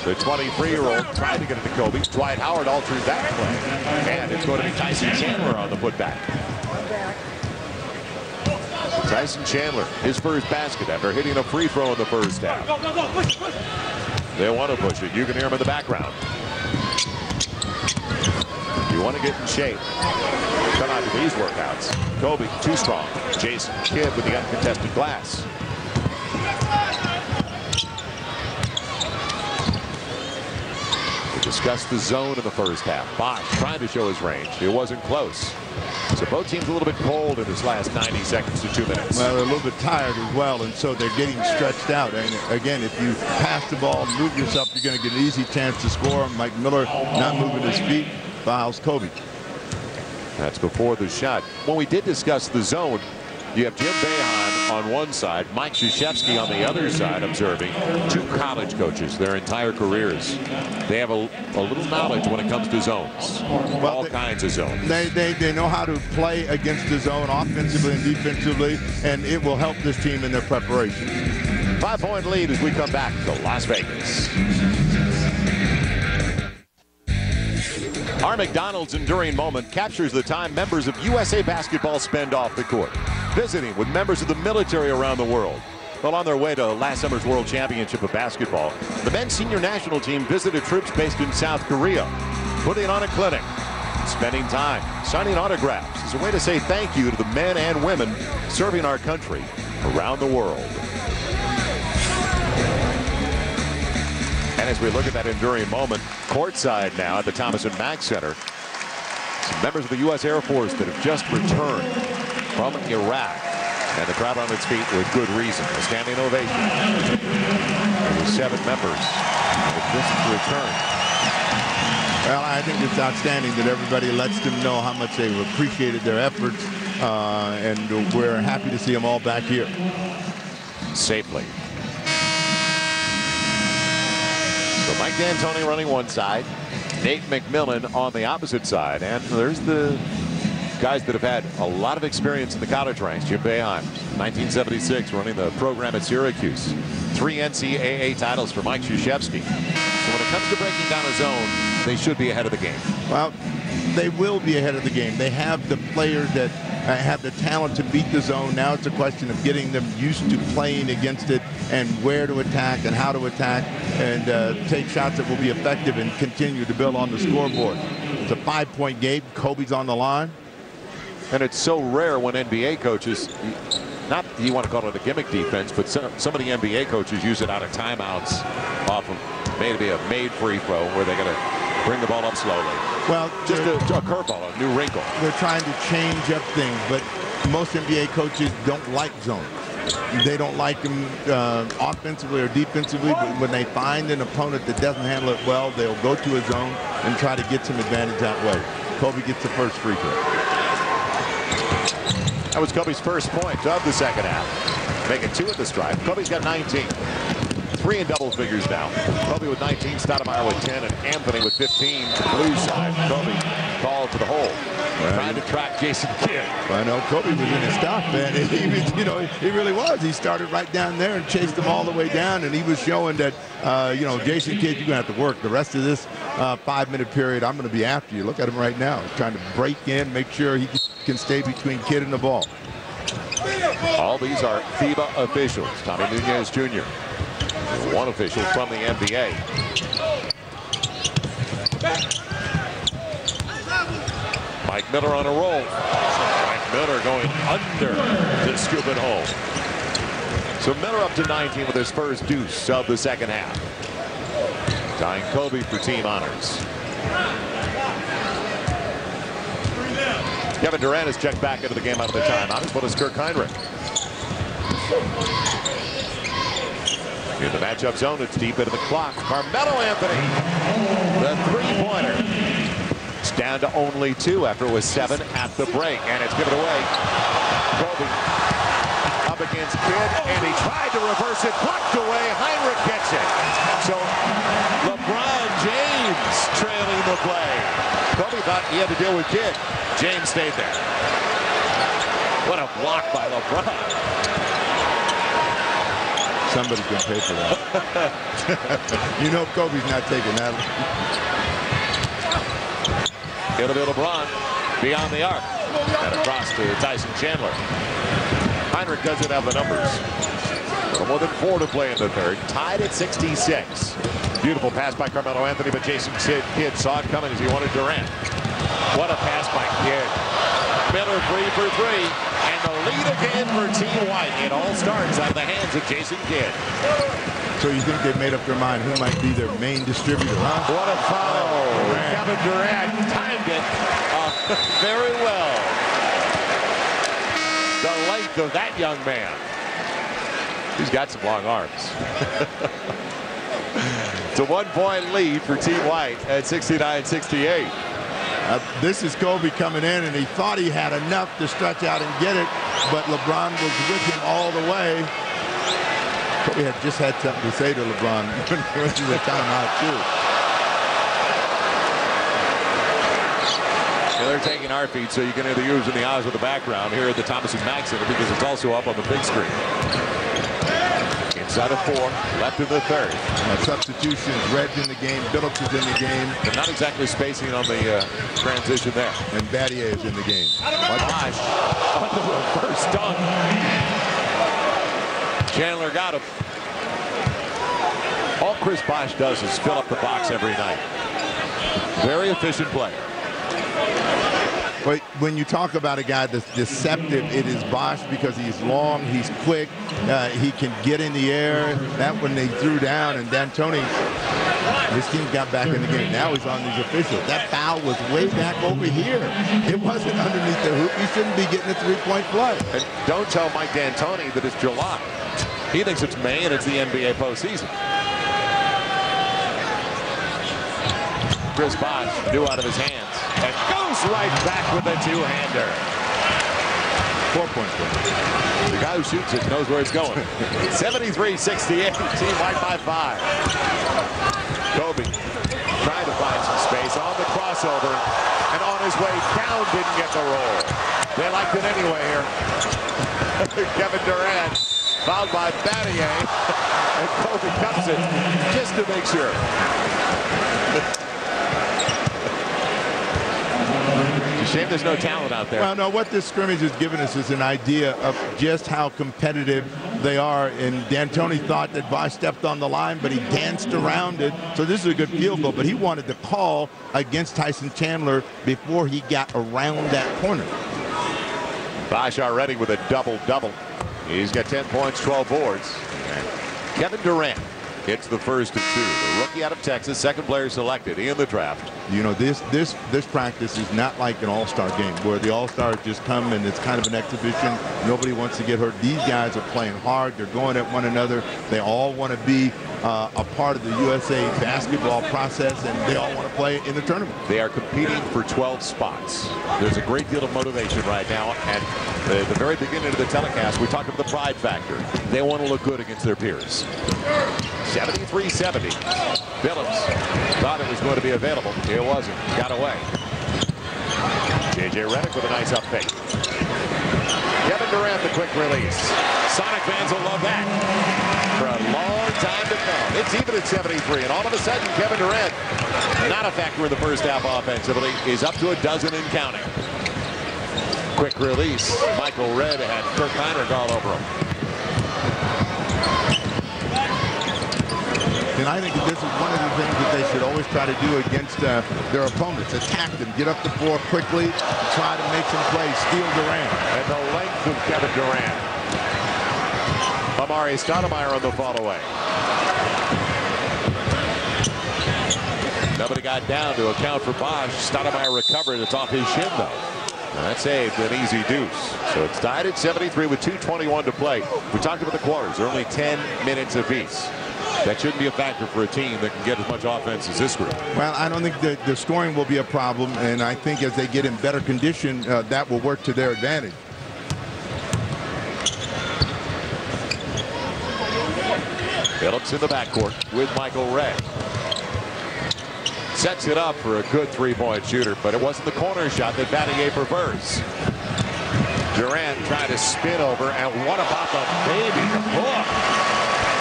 The 23-year-old tried to get it to Kobe. Dwight Howard altered that play. And it's going to be Tyson Chandler on the putback. Tyson Chandler, his first basket after hitting a free throw in the first half. They want to push it. You can hear him in the background. You want to get in shape. Come out to these workouts. Kobe, too strong. Jason Kidd with the uncontested glass. We discussed the zone in the first half. Bosh trying to show his range. It wasn't close. So both teams a little bit cold in this last 90 seconds to 2 minutes. Well, they're a little bit tired as well, and so they're getting stretched out. And again, if you pass the ball, move yourself, you're going to get an easy chance to score. Mike Miller not moving his feet, fouls Kobe. That's before the shot. When we did discuss the zone, you have Jim Boeheim on one side, Mike Krzyzewski on the other side, observing 2 college coaches their entire careers. They have a little knowledge when it comes to zones. Well, all kinds of zones. They know how to play against the zone offensively and defensively, and it will help this team in their preparation. 5-point lead as we come back to Las Vegas. Our McDonald's enduring moment captures the time members of USA Basketball spend off the court, visiting with members of the military around the world. Well, on their way to last summer's World Championship of Basketball, the men's senior national team visited troops based in South Korea, putting on a clinic, spending time, signing autographs as a way to say thank you to the men and women serving our country around the world. And as we look at that enduring moment, courtside now at the Thomas & Mack Center, some members of the U.S. Air Force that have just returned from Iraq. And the crowd on its feet with good reason. A standing ovation. The 7 members have just returned. Well, I think it's outstanding that everybody lets them know how much they've appreciated their efforts. And we're happy to see them all back here. Safely. So Mike D'Antoni running one side, Nate McMillan on the opposite side. And there's the guys that have had a lot of experience in the college ranks. Jim Boeheim, 1976, running the program at Syracuse. 3 NCAA titles for Mike Krzyzewski. So when it comes to breaking down a zone, they should be ahead of the game. Well, they will be ahead of the game. They have the players that have the talent to beat the zone. Now it's a question of getting them used to playing against it and where to attack and how to attack and take shots that will be effective and continue to build on the scoreboard. It's a 5-point game. Kobe's on the line. And it's so rare when NBA coaches, not you want to call it a gimmick defense, but some of the NBA coaches use it out of timeouts off of maybe a made free throw where they're going to bring the ball up slowly. Well, just a curveball, a new wrinkle. They're trying to change up things, but most NBA coaches don't like zone. They don't like them offensively or defensively, but when they find an opponent that doesn't handle it well, they'll go to a zone and try to get some advantage that way. Kobe gets the first free throw. That was Kobe's first point of the second half. Making 2 at the stripe. Kobe's got 19. 3 in double figures now. Kobe with 19, Stoudemire with 10, and Anthony with 15. Blue side. Kobe called to the hole. Trying to track Jason Kidd. I know Kobe was in his stuff, man. He was, you know, he really was. He started right down there and chased them all the way down, and he was showing that, you know, Jason Kidd, you're going to have to work the rest of this 5-minute period. I'm going to be after you. Look at him right now. He's trying to break in, make sure he can stay between Kidd and the ball. All these are FIBA officials. Tommy Nunez Jr. One official from the NBA. Mike Miller on a roll. Mike Miller going under to scoop it home. So Miller up to 19 with his first deuce of the second half. Tying Kobe for team honors. Kevin Durant has checked back into the game out of the timeout, as well as Kirk Heinrich. In the matchup zone, it's deep into the clock. Carmelo Anthony, the three-pointer. It's down to only 2 after it was 7 at the break, and it's given away. Kobe up against Kidd, and he tried to reverse it, blocked away. Heinrich gets it. So LeBron James trailing the play. Kobe thought he had to deal with Kidd. James stayed there. What a block by LeBron. Somebody can pay for that. You know Kobe's not taking that. It'll be LeBron beyond the arc. And across to Tyson Chandler. Heinrich doesn't have the numbers. More than 4 to play in the third. Tied at 66. Beautiful pass by Carmelo Anthony, but Jason Kidd saw it coming as he wanted Durant. What a pass by Kidd. Miller 3 for 3. And the lead again for Team White. It all starts out of the hands of Jason Kidd. So you think they've made up their mind who might be their main distributor, huh? What a foul. Kevin Durant timed it very well. The length of that young man. He's got some long arms. It's a 1-point lead for Team White at 69-68. This is Kobe coming in, and he thought he had enough to stretch out and get it, but LeBron was with him all the way. Kobe had just had something to say to LeBron when he went to the timeout, too. Yeah, they're taking our feed, so you can hear the U's and the Ahs with the background here at the Thomas & Mack Center because it's also up on the big screen. Inside of 4, left in the third. Substitutions, Red's in the game, Billups is in the game. But not exactly spacing on the transition there. And Battier is in the game. Bosh on the reverse dunk. Chandler got him. All Chris Bosh does is fill up the box every night. Very efficient player. But when you talk about a guy that's deceptive, it is Bosh because he's long, he's quick, he can get in the air. That one they threw down, and D'Antoni, his team got back in the game. Now he's on these officials. That foul was way back over here. It wasn't underneath the hoop. He shouldn't be getting a 3-point play. And don't tell Mike D'Antoni that it's July. He thinks it's May and it's the NBA postseason. Chris Bosh knew out of his hands and goes right back with a two-hander. 4-point play. The guy who shoots it knows where it's going. 73-68. Team White by 5. Kobe trying to find some space on the crossover and on his way down didn't get the roll. They liked it anyway here. Kevin Durant fouled by Battier and Kobe cuts it just to make sure. a shame there's no talent out there. Well, no, what this scrimmage has given us is an idea of just how competitive they are. And D'Antoni thought that Bosch stepped on the line, but he danced around it. So this is a good field goal, but he wanted the call against Tyson Chandler before he got around that corner. Bosch already with a double-double. He's got 10 points, 12 boards. And Kevin Durant hits the first of two. The rookie out of Texas, second player selected in the draft. You know, this practice is not like an all-star game where the all-stars just come and it's kind of an exhibition. Nobody wants to get hurt. These guys are playing hard. They're going at one another. They all want to be a part of the USA basketball process, and they all want to play in the tournament. They are competing for 12 spots. There's a great deal of motivation right now. At the very beginning of the telecast, we talked about the pride factor. They want to look good against their peers. 73-70. Phillips thought it was going to be available. It wasn't. Got away. J.J. Redick with a nice up fake. Kevin Durant, the quick release. Sonic fans will love that for a long time to come. It's even at 73, and all of a sudden, Kevin Durant, not a factor in the first half offensively, is up to a dozen and counting. Quick release. Michael Redd had Kirk Heinrich all over him. And I think that this is one of the things that they should always try to do against their opponents. Attack them, get up the floor quickly, try to make some plays, steal Durant. And the length of Kevin Durant. Amari Stoudemire on the fall away. Nobody got down to account for Bosch. Stoudemire recovered. It's off his shin, though. That saved an easy deuce. So it's tied at 73 with 2:21 to play. We talked about the quarters. They're only 10 minutes apiece. That shouldn't be a factor for a team that can get as much offense as this group. Well, I don't think that the scoring will be a problem, and I think as they get in better condition, that will work to their advantage. Phillips in the backcourt with Michael Redd. Sets it up for a good three-point shooter, but it wasn't the corner shot that Battier prefers. Durant tried to spin over, and what about the baby hook?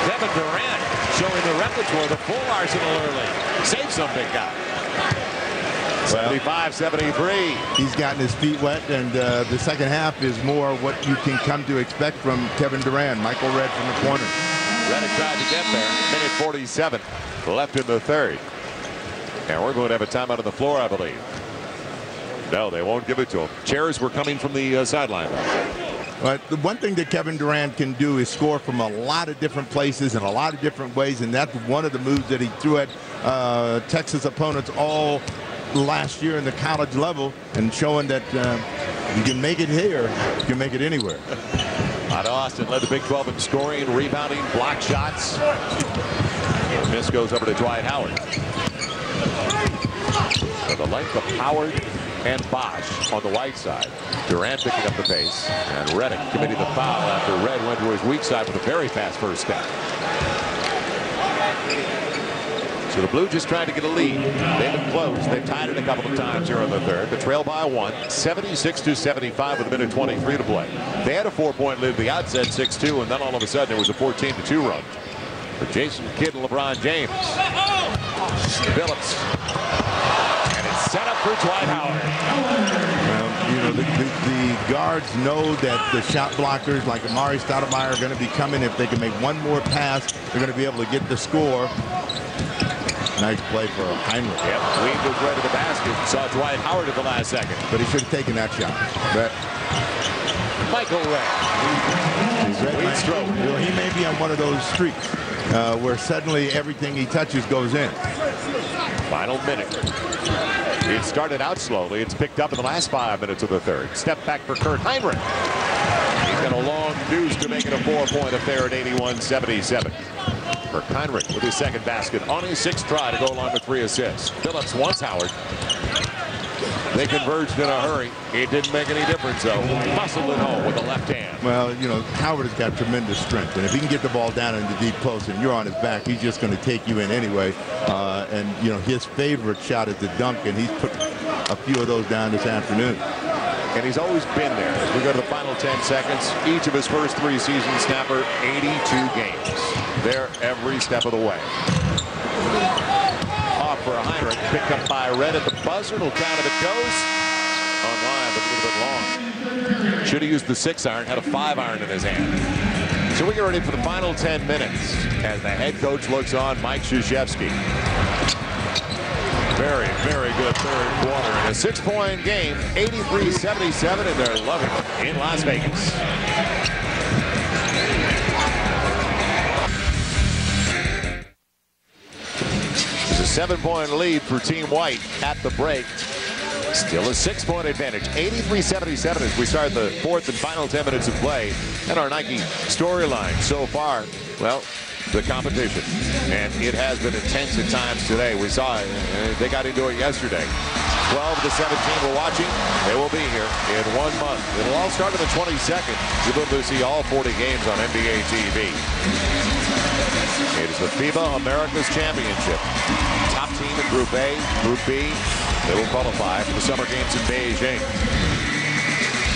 Kevin Durant showing the repertoire, the full arsenal early. Save some big guy. 75-73. He's gotten his feet wet, and the second half is more what you can come to expect from Kevin Durant. Michael Redd from the corner. Redick tried to get there. Minute 47 left in the third. And we're going to have a timeout on the floor, I believe. No, they won't give it to him. Chairs were coming from the sideline. But the one thing that Kevin Durant can do is score from a lot of different places in a lot of different ways, and that's one of the moves that he threw at Texas opponents all last year in the college level, and showing that you can make it here, you can make it anywhere. Out of Austin led the Big 12 in scoring, rebounding, block shots. The miss goes over to Dwight Howard. So the length of Howard and Bosch on the white side. Durant picking up the pace, and Redick committing the foul after Redd went to his weak side with a very fast first step. So the Blue just trying to get a lead. They've been close. They've tied it a couple of times here in the third. The trail by one, 76-75 with a minute 23 to play. They had a 4-point lead at the outset, 6-2, and then all of a sudden it was a 14-2 run for Jason Kidd and LeBron James. Phillips. And it's set up for Dwight Howard. Well, you know, the guards know that the shot blockers like Amari Stoudemire are going to be coming. If they can make one more pass, they're going to be able to get the score. Nice play for Heinrich. Yep, Weed was right to the basket. Saw Dwight Howard at the last second. But he should have taken that shot. But Michael Redd. He may be on one of those streaks where suddenly everything he touches goes in. Final minute. It started out slowly. It's picked up in the last 5 minutes of the third. Step back for Kirk Heinrich. He's got a long deuce to make it a 4-point affair at 81-77. Kirk Heinrich with his second basket on his 6th try to go along with 3 assists. Phillips wants Howard. They converged in a hurry. It didn't make any difference, though. Muscled it home with the left hand. Well, you know, Howard has got tremendous strength, and if he can get the ball down in the deep post and you're on his back, he's just going to take you in anyway. And, you know, his favorite shot is the dunk, and he's put a few of those down this afternoon. And he's always been there. As we go to the final 10 seconds, each of his first 3 seasons, Snapper, 82 games. There every step of the way. Off for a Heinrich, picked up by Redd at the buzzer. It'll count if it goes. online, but a little bit long. Should have used the 6-iron, had a 5-iron in his hand. So we get ready for the final 10 minutes as the head coach looks on, Mike Krzyzewski. Very, very good third quarter. In a 6-point game, 83-77, and they're loving it in Las Vegas. There's a 7-point lead for Team White at the break. Still a 6-point advantage. 83-77 as we start the fourth and final 10 minutes of play. And our Nike storyline so far, well, the competition. And it has been intense at times today. We saw it. They got into it yesterday. 12 to 17 we're watching. They will be here in 1 month. It'll all start on the 22nd. You'll be able to see all 40 games on NBA TV. It is the FIBA Americas Championship. Top team in Group A, Group B. They will qualify for the Summer Games in Beijing.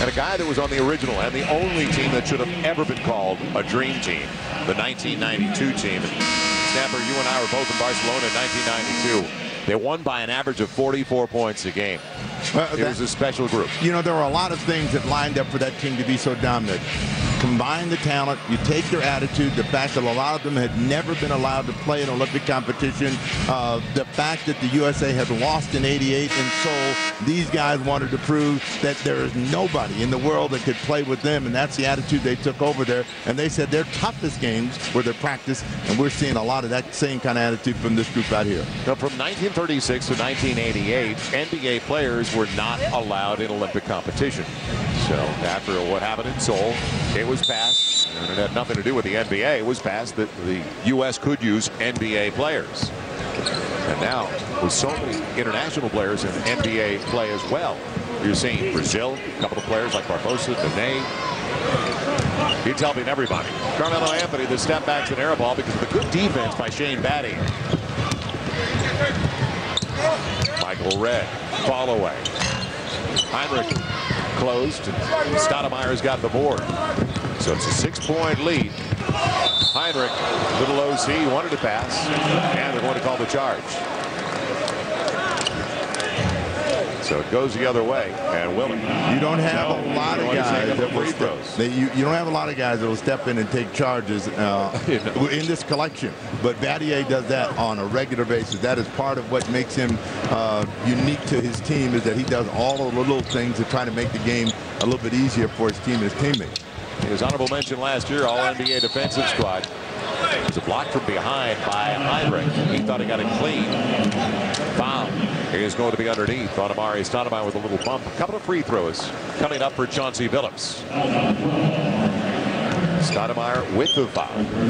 And a guy that was on the original and the only team that should have ever been called a dream team, the 1992 team. And Snapper, you and I were both in Barcelona in 1992. They won by an average of 44 points a game. It was a special group. You know, there were a lot of things that lined up for that team to be so dominant. Combine the talent, you take their attitude, the fact that a lot of them had never been allowed to play in Olympic competition, the fact that the USA had lost in '88 in Seoul. These guys wanted to prove that there is nobody in the world that could play with them, and that's the attitude they took over there. And they said their toughest games were their practice, and we're seeing a lot of that same kind of attitude from this group out here. Now, from 1936 to 1988, NBA players were not allowed in Olympic competition. So after what happened in Seoul, it was passed, and it had nothing to do with the NBA. It was passed that the U.S. could use NBA players. And now, with so many international players in NBA play as well, you're seeing Brazil, a couple of players like Barbosa, Nene. He's helping everybody. Carmelo Anthony, the step backs and air ball because of the good defense by Shane Battier. Michael Redd, fall away. Heinrich closed, and Stoudemire's got the board. So it's a 6-point lead. Heinrich, little OC, wanted to pass, and they're going to call the charge. So it goes the other way, and Willie. You don't have a lot of guys that will you don't have a lot of guys that will step in and take charges in this collection. But Battier does that on a regular basis. That is part of what makes him unique to his team, is that he does all of the little things to try to make the game a little bit easier for his team and his teammates. His honorable mention last year, All-NBA defensive squad. It was a block from behind by Heinrich. He thought he got it clean. Foul. He is going to be underneath. Stoudemire with a little bump. A couple of free throws coming up for Chauncey Billups. Stoudemire with the foul.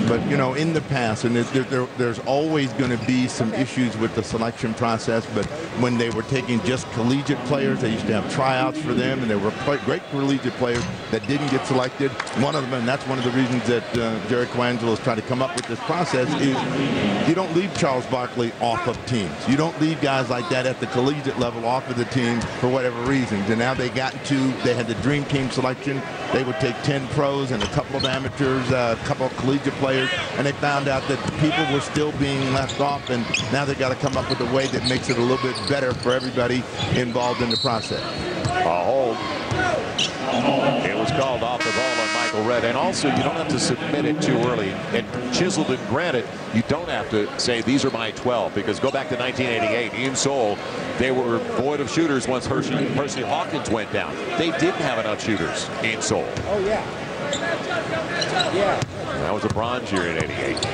But, you know, in the past, and there's always going to be some issues with the selection process, but when they were taking just collegiate players, they used to have tryouts for them, and there were great collegiate players that didn't get selected. One of them, and that's one of the reasons that Jerry Colangelo is trying to come up with this process, is you don't leave Charles Barkley off of teams. You don't leave guys like that at the collegiate level off of the team for whatever reasons. And now they had the dream team selection. They would take 10 pros and a couple of amateurs, a couple of collegiate players, and they found out that people were still being left off, and now they got to come up with a way that makes it a little bit better for everybody involved in the process. A hold. It was called off the ball on Michael Redd. And also, you don't have to submit it too early. And chiseled and granted, you don't have to say these are my 12, because go back to 1988 in Seoul, they were void of shooters once Percy Hawkins went down. They didn't have enough shooters in Seoul. Oh, yeah. Yeah. That was a bronze year in '88.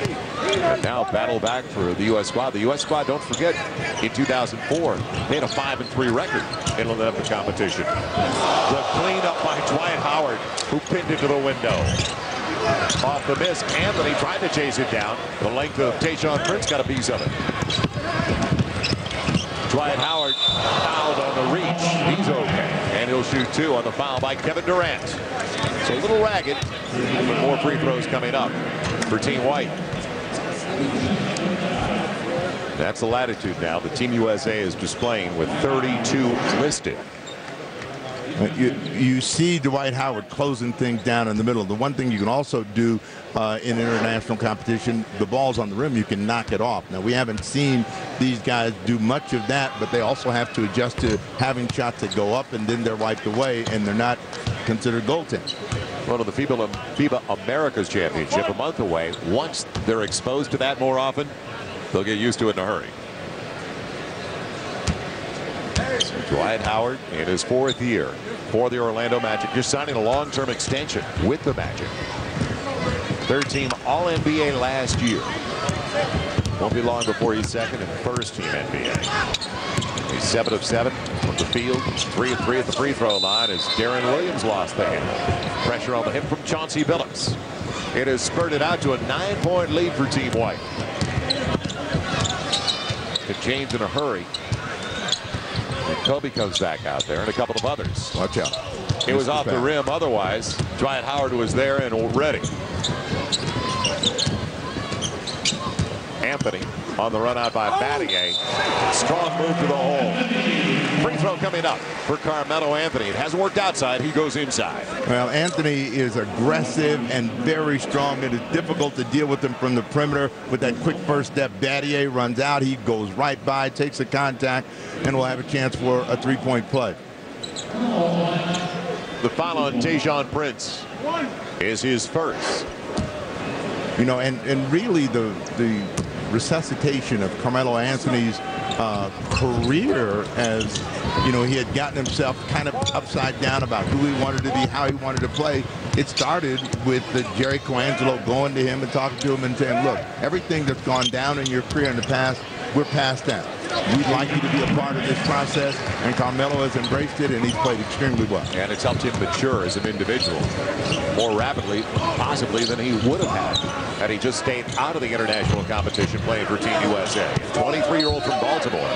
And now battle back for the U.S. squad. The U.S. squad, don't forget, in 2004, they had a 5-3 record in Olympic competition. The cleanup by Dwight Howard, who pinned it to the window. Off the miss, Anthony tried to chase it down. The length of Tayshaun Prince got a piece of it. Dwight Howard fouled on the reach. He's okay. And he'll shoot 2 on the foul by Kevin Durant. So a little ragged, but more free throws coming up for Team White. That's the latitude now. The Team USA is displaying with 32 listed. You see Dwight Howard closing things down in the middle. The one thing you can also do in international competition, the ball's on the rim, you can knock it off. Now, we haven't seen these guys do much of that, but they also have to adjust to having shots that go up and then they're wiped away and they're not considered goaltending. Well, to the FIBA Americas Championship a month away. Once they're exposed to that more often, they'll get used to it in a hurry. So Dwight Howard in his 4th year for the Orlando Magic, just signing a long-term extension with the Magic. 3rd-team All-NBA last year. Won't be long before he's 2nd and 1st-team NBA. He's 7 of 7 from the field, 3 of 3 at the free throw line as Deron Williams lost the handle. Pressure on the hip from Chauncey Billups. It has spurted out to a 9-point lead for Team White. Could change in a hurry. And Kobe comes back out there and a couple of others. Watch out. It was off the rim. Otherwise, Dwight Howard was there and ready. Anthony on the run out by Battier. Strong move to the hole. Free throw coming up for Carmelo Anthony. It hasn't worked outside. He goes inside. Well, Anthony is aggressive and very strong. It is difficult to deal with him from the perimeter with that quick first step. Battier runs out. He goes right by, takes the contact, and will have a chance for a 3-point play. The foul on Tayshaun Prince is his first. You know, and really the resuscitation of Carmelo Anthony's career, as you know, he had gotten himself kind of upside down about who he wanted to be, how he wanted to play. It started with Jerry Colangelo going to him and talking to him and saying, look, everything that's gone down in your career in the past, we're past that. We'd like you to be a part of this process, and Carmelo has embraced it, and he's played extremely well. And it's helped him mature as an individual more rapidly, possibly, than he would have had he just stayed out of the international competition playing for Team USA. 23-year-old from Baltimore.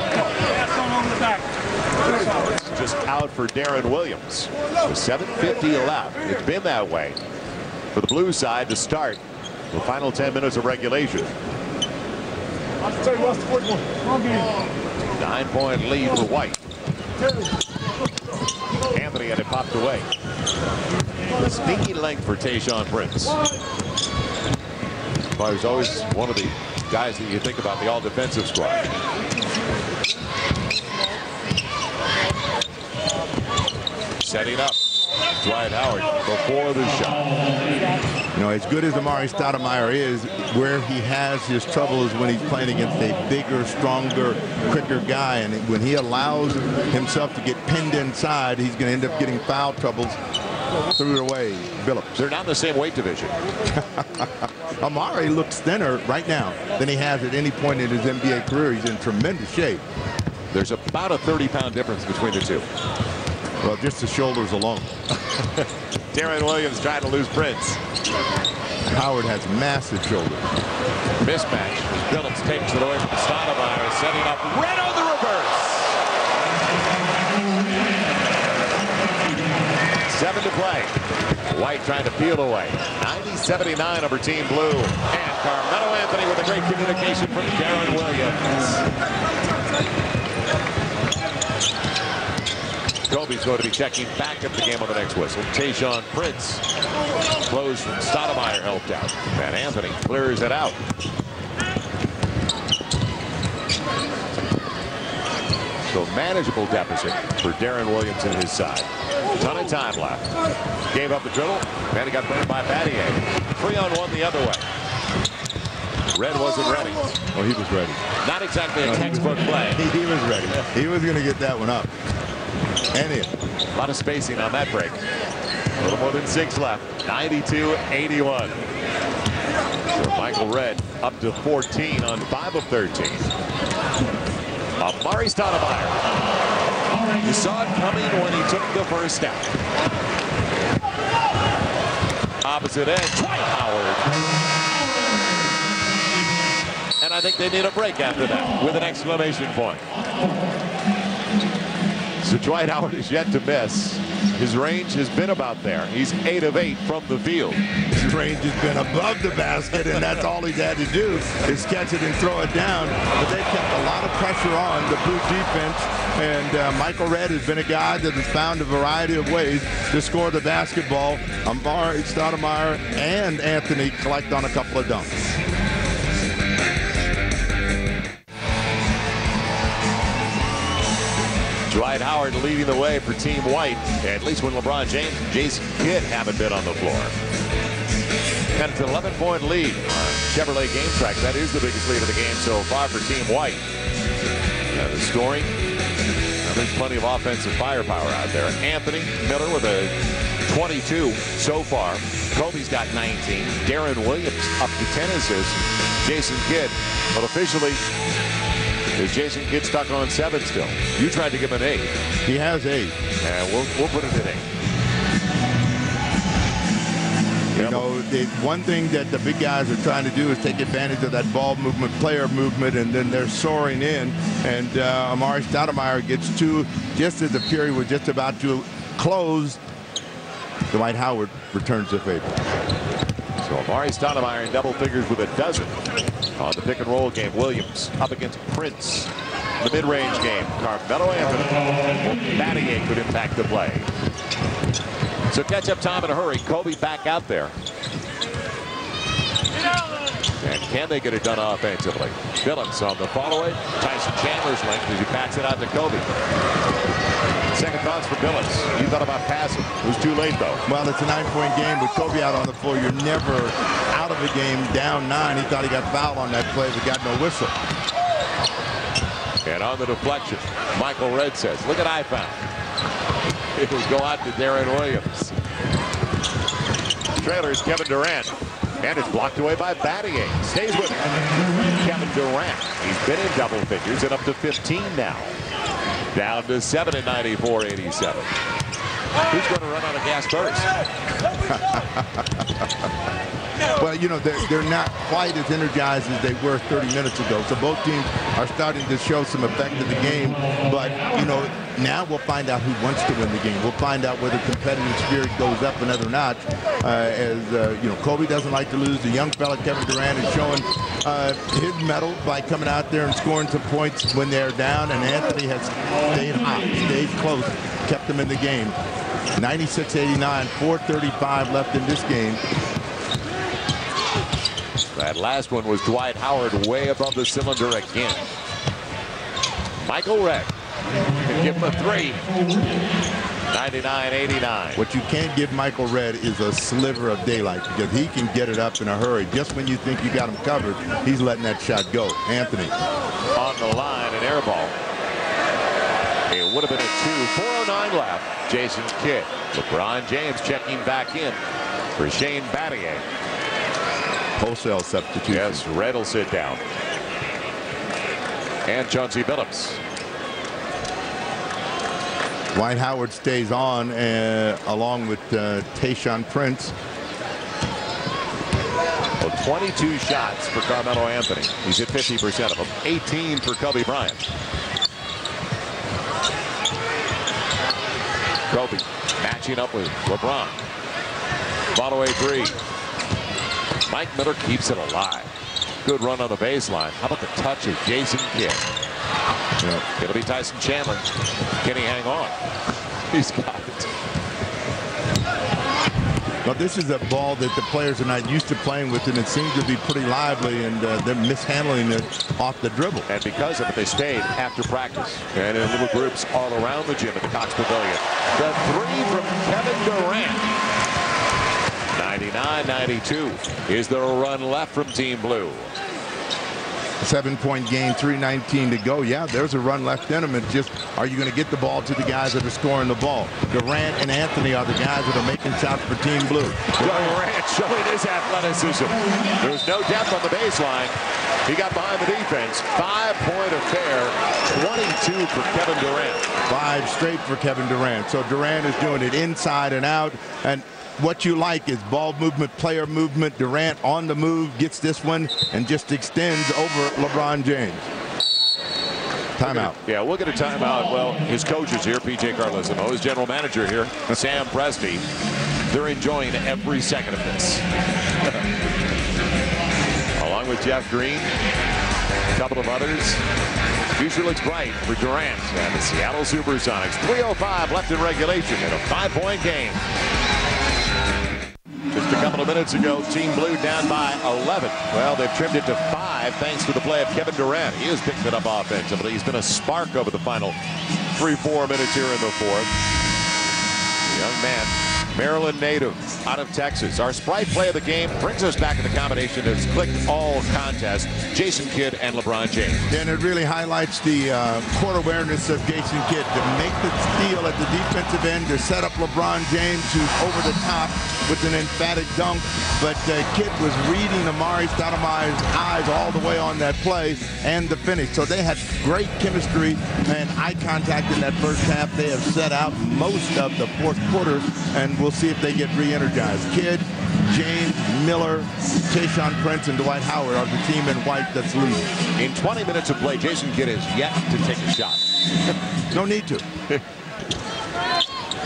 Just out for Deron Williams. With 7:50 left. It's been that way for the blue side to start the final 10 minutes of regulation. 9-point lead for White. Anthony had it popped away. Sneaky length for Tayshaun Prince. Well, he's always one of the guys that you think about the all-defensive squad. Setting up Dwight Howard before the shot. You know, as good as Amari Stoudemire is, where he has his trouble is when he's playing against a bigger, stronger, quicker guy. And when he allows himself to get pinned inside, he's going to end up getting foul troubles. Threw it away, Billups. They're not in the same weight division. Amari looks thinner right now than he has at any point in his NBA career. He's in tremendous shape. There's about a 30-pound difference between the two. Well, just the shoulders alone. Deron Williams trying to lose Prince. Howard has massive shoulders. Mismatch. Billups takes it away from Stoudemire, setting up Red on the reverse. 7 to play. White trying to peel away. 90-79 over Team Blue. And Carmelo Anthony with a great communication from Deron Williams. Kobe's going to be checking back at the game on the next whistle. Tayshaun Prince close from Stoudemire helped out. And Anthony clears it out. So manageable deficit for Deron Williams and his side. Ton of time left. Gave up the dribble. Man, he got burned by Battier. 3-on-1 the other way. Red wasn't ready. Oh, he was ready. Not exactly a textbook play. He was ready. He was going to get that one up. And in. A lot of spacing on that break. A little more than 6 left. 92-81. So Michael Red up to 14 on 5 of 13. Amari Stoudemire. You saw it coming when he took the first step. Opposite end, Dwight Howard. And I think they need a break after that with an exclamation point. So Dwight Howard is yet to miss. His range has been about there. He's 8 of 8 from the field. His range has been above the basket, and that's all he's had to do is catch it and throw it down. But they've kept a lot of pressure on the Blue defense, and Michael Redd has been a guy that has found a variety of ways to score the basketball. Amar'e Stoudemire and Anthony collect on a couple of dunks. Dwight Howard leading the way for Team White, at least when LeBron James and Jason Kidd haven't been on the floor. And it's an 11-point lead on Chevrolet Game Track. That is the biggest lead of the game so far for Team White. The scoring, there's plenty of offensive firepower out there. Anthony Miller with a 22 so far. Kobe's got 19. Deron Williams up to 10 assists. Jason Kidd, but officially, is Jason Kidd stuck on 7 still? You tried to give him an 8. He has 8. And we'll put it at 8. You know, one thing that the big guys are trying to do is take advantage of that ball movement, player movement, and then they're soaring in. And Amar'e Stoudemire gets 2 just as the period was just about to close. Dwight Howard returns the favor. So Amar'e Stoudemire in double figures with a dozen on the pick and roll game. Williams up against Prince. The mid-range game, Carmelo Anthony. Battier could impact the play. So catch up time in a hurry. Kobe back out there. And can they get it done offensively? Williams on the follow-away. Tyson Chandler's length as he backs it out to Kobe. Second thoughts for Williams. You thought about passing. It was too late, though. Well, it's a 9-point game with Kobe out on the floor. You're never out of the game down 9. He thought he got fouled on that play, but got no whistle. And on the deflection, Michael Redd says, look at I found. It will go out to Deron Williams. Trailers Kevin Durant. And it's blocked away by Battier. Stays with him. Kevin Durant. He's been in double figures and up to 15 now. Down to 7 at 94-87. Who's going to run out of gas first? Well, you know, they're not quite as energized as they were 30 minutes ago. So both teams are starting to show some effect of the game. But, you know, now we'll find out who wants to win the game. We'll find out whether competitive spirit goes up another notch. You know, Kobe doesn't like to lose. The young fella, Kevin Durant, is showing his mettle by coming out there and scoring some points when they're down. And Anthony has stayed hot, stayed close, kept them in the game. 96-89, 4:35 left in this game. That last one was Dwight Howard way above the cylinder again. Michael Redd can give him a 3. 99-89. What you can't give Michael Redd is a sliver of daylight because he can get it up in a hurry. Just when you think you got him covered, he's letting that shot go. Anthony. On the line, an air ball. It would have been a 2. 4:09 left. Jason Kidd. LeBron James checking back in for Shane Battier. Wholesale substitution. Yes, Redd will sit down. And Chauncey Billups. Dwight Howard stays on along with Tayshaun Prince. Well, 22 shots for Carmelo Anthony. He's hit 50% of them. 18 for Kobe Bryant. Kobe matching up with LeBron. Follow-away 3. Mike Miller keeps it alive. Good run on the baseline. How about the touch of Jason Kidd? It'll be Tyson Chandler. Can he hang on? He's got it. Well, this is a ball that the players are not used to playing with, and it seems to be pretty lively, and they're mishandling it off the dribble. And because of it, they stayed after practice and in little groups all around the gym at the Cox Pavilion. The 3 from Kevin Durant. 99-92. Is there a run left from Team Blue? 7-point game, 3:19 to go. Yeah, there's a run left in them. It's just, are you going to get the ball to the guys that are scoring the ball? Durant and Anthony are the guys that are making shots for Team Blue. Durant showing his athleticism. There's no depth on the baseline. He got behind the defense. 5-point affair. 22 for Kevin Durant. 5 straight for Kevin Durant. So Durant is doing it inside and out. And what you like is ball movement, player movement. Durant on the move, gets this one and just extends over LeBron James. Timeout. Yeah, we'll get a timeout. Well, his coach is here, P.J. Carlesimo. His general manager here, Sam Presti. They're enjoying every second of this. Along with Jeff Green, a couple of others. Future looks bright for Durant and the Seattle Supersonics. 3:05 left in regulation in a 5-point game. Just a couple of minutes ago, Team Blue down by 11. Well, they've trimmed it to 5 thanks to the play of Kevin Durant. He has picked it up offensively. He's been a spark over the final 3-4 minutes here in the fourth. The young man, Maryland native, out of Texas. Our Sprite play of the game brings us back to the combination that's clicked all contests, Jason Kidd and LeBron James. And it really highlights the court awareness of Jason Kidd to make the steal at the defensive end, to set up LeBron James, who's over the top with an emphatic dunk. But Kidd was reading Amari Stoudemire's eyes all the way on that play and the finish. So they had great chemistry and eye contact in that first half. They have set out most of the fourth quarter, and we'll see if they get re-energized. Kidd, James, Miller, Tayshaun Prince, and Dwight Howard are the team in white that's leading. In 20 minutes of play, Jason Kidd has yet to take a shot. No need to.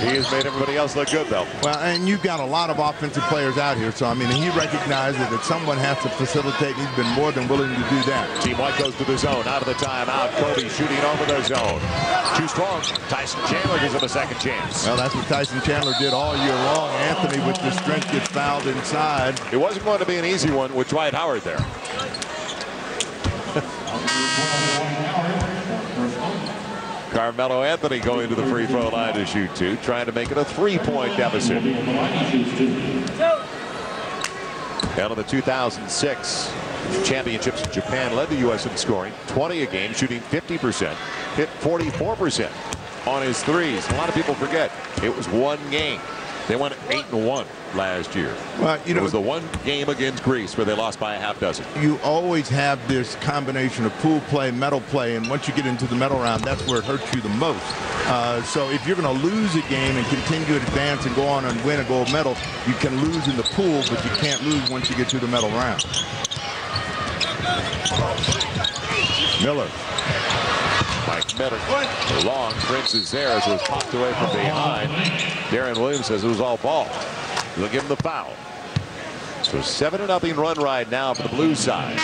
He has made everybody else look good, though. Well, and you've got a lot of offensive players out here, so, I mean, he recognizes that someone has to facilitate. He's been more than willing to do that. Team White goes to the zone, out of the timeout. Kobe shooting over the zone. Too strong. Tyson Chandler gives him a second chance. Well, that's what Tyson Chandler did all year long. Anthony, with the strength, gets fouled inside. It wasn't going to be an easy one with Dwight Howard there. Carmelo Anthony going to the free throw line to shoot 2, trying to make it a 3-point deficit. Down in the 2006 championships, Japan led the U.S. in scoring, 20 a game, shooting 50%, hit 44% on his threes. A lot of people forget it was one game. They went 8-1 last year. Well, you know, it was the one game against Greece where they lost by a half dozen. You always have this combination of pool play, medal play, and once you get into the medal round, that's where it hurts you the most. So if you're going to lose a game and continue to advance and go on and win a gold medal, you can lose in the pool, but you can't lose once you get to the medal round. Miller. Mike Miller. Long Prince is there as it was popped away from behind. Deron Williams says it was all ball. They'll give him the foul. So 7-0 run right now for the blue side.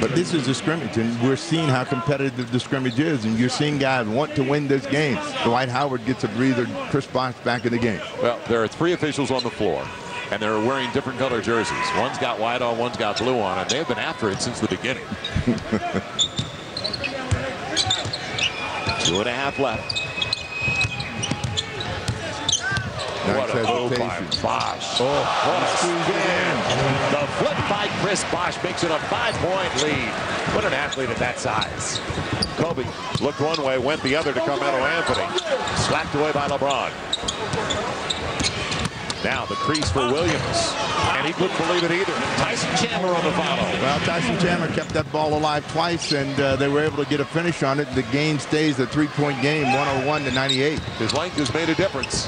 But this is a scrimmage, and we're seeing how competitive the scrimmage is, and you're seeing guys want to win this game. Dwight Howard gets a breather. Chris Bosh back in the game. Well, there are 3 officials on the floor, and they're wearing different color jerseys. One's got white on, one's got blue on, and they've been after it since the beginning. 2.5 left. What a move by Bosh. What a spin. The flip by Chris Bosh makes it a 5-point lead. What an athlete at that size. Kobe looked one way, went the other to Carmelo Anthony. Slapped away by LeBron. Now the crease for Williams. And he couldn't believe it either. Tyson Chandler on the follow. Well, Tyson Chandler kept that ball alive twice, and they were able to get a finish on it. The game stays a 3-point game, 101-98. His length has made a difference.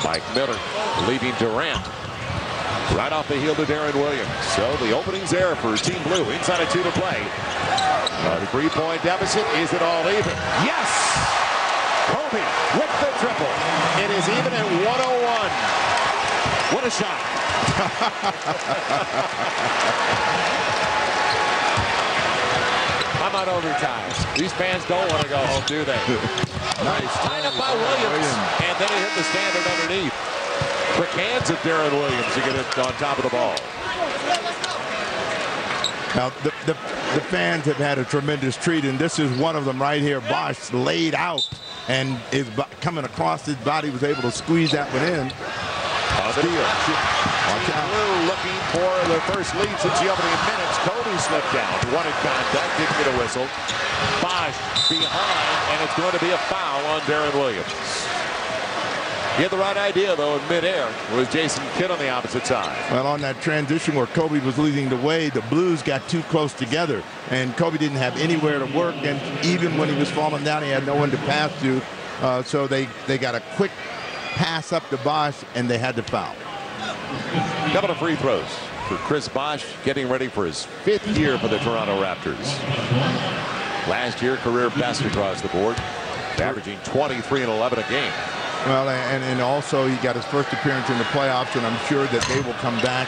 Mike Miller leaving Durant right off the heel to Deron Williams. So the opening's there for Team Blue. Inside of 2 to play. The 3-point deficit. Is it all even? Yes! Kobe with the triple. It is even at 101. What a shot. I'm on overtime. These fans don't want to go home, do they? Nice. Tied up by Williams. And then he hit the standard underneath. Quick hands of Deron Williams to get it on top of the ball. Now, the fans have had a tremendous treat, and this is one of them right here. Bosh laid out and is coming across his body, was able to squeeze that one in. Blue looking for their first lead since the opening minutes. Kobe slipped down. Wanted contact, didn't get a whistle. Bosh behind, and it's going to be a foul on Deron Williams. He had the right idea, though, in midair. It was Jason Kidd on the opposite side. Well, on that transition where Kobe was leading the way, the Blues got too close together, and Kobe didn't have anywhere to work, and even when he was falling down, he had no one to pass to. So they got a quick pass up to Bosh, and they had to foul. Couple of free throws for Chris Bosh, getting ready for his 5th year for the Toronto Raptors. Last year, career best across the board, averaging 23 and 11 a game. Well, and also he got his first appearance in the playoffs, and I'm sure that they will come back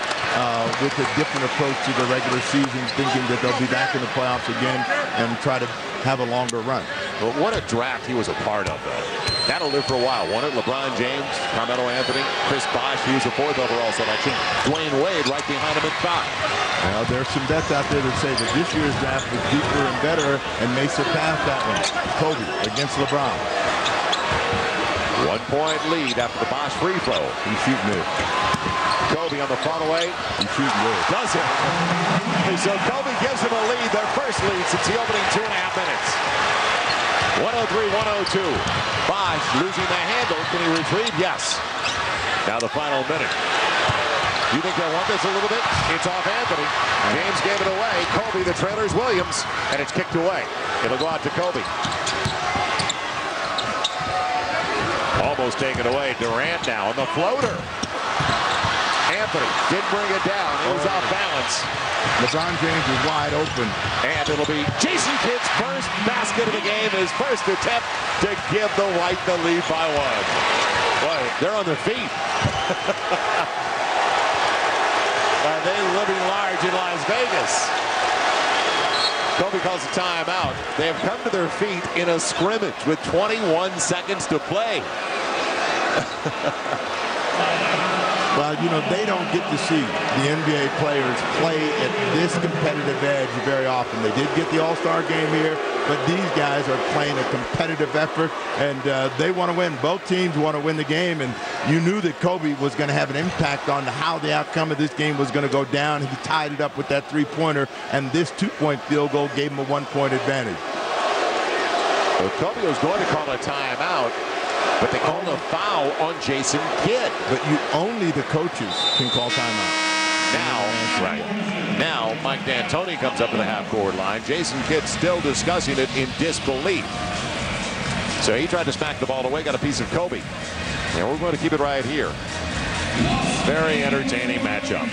with a different approach to the regular season, thinking that they'll be back in the playoffs again and try to have a longer run. But what a draft he was a part of, though. That'll live for a while. Won it, LeBron James, Carmelo Anthony, Chris Bosh, he was a 4th overall selection. Dwayne Wade right behind him at 5. Well, there's some bets out there that say that this year's draft was deeper and better and may surpass that one. Kobe against LeBron. 1-point lead after the Bosh free throw. He's shooting it. Kobe on the front away. He's shooting it. Does it. So Kobe gives him a lead, their first lead since the opening 2.5 minutes. 103-102. Bosh losing the handle. Can he retrieve? Yes. Now the final minute. You think they'll want this a little bit? It's off Anthony. James gave it away. Kobe, the trailer's Williams, and it's kicked away. It'll go out to Kobe. Almost taken away. Durant now on the floater. Anthony didn't bring it down. It was off balance. LeBron James is wide open. And it'll be Jason Kidd's first basket of the game, his first attempt to give the White the lead by 1. Boy, they're on their feet. They're living large in Las Vegas. Kobe calls a timeout. They have come to their feet in a scrimmage with 21 seconds to play. Well, you know, they don't get to see the NBA players play at this competitive edge very often. They did get the All-Star game here, but these guys are playing a competitive effort, and they want to win. Both teams want to win the game, and you knew that Kobe was going to have an impact on how the outcome of this game was going to go down. He tied it up with that 3-pointer, and this 2-point field goal gave him a 1-point advantage. Well, Kobe was going to call a timeout, but they called a foul on Jason Kidd. But only the coaches can call timeout. Now, Mike D'Antoni comes up to the half-court line. Jason Kidd still discussing it in disbelief. So he tried to smack the ball away, got a piece of Kobe. And we're going to keep it right here. Very entertaining matchup.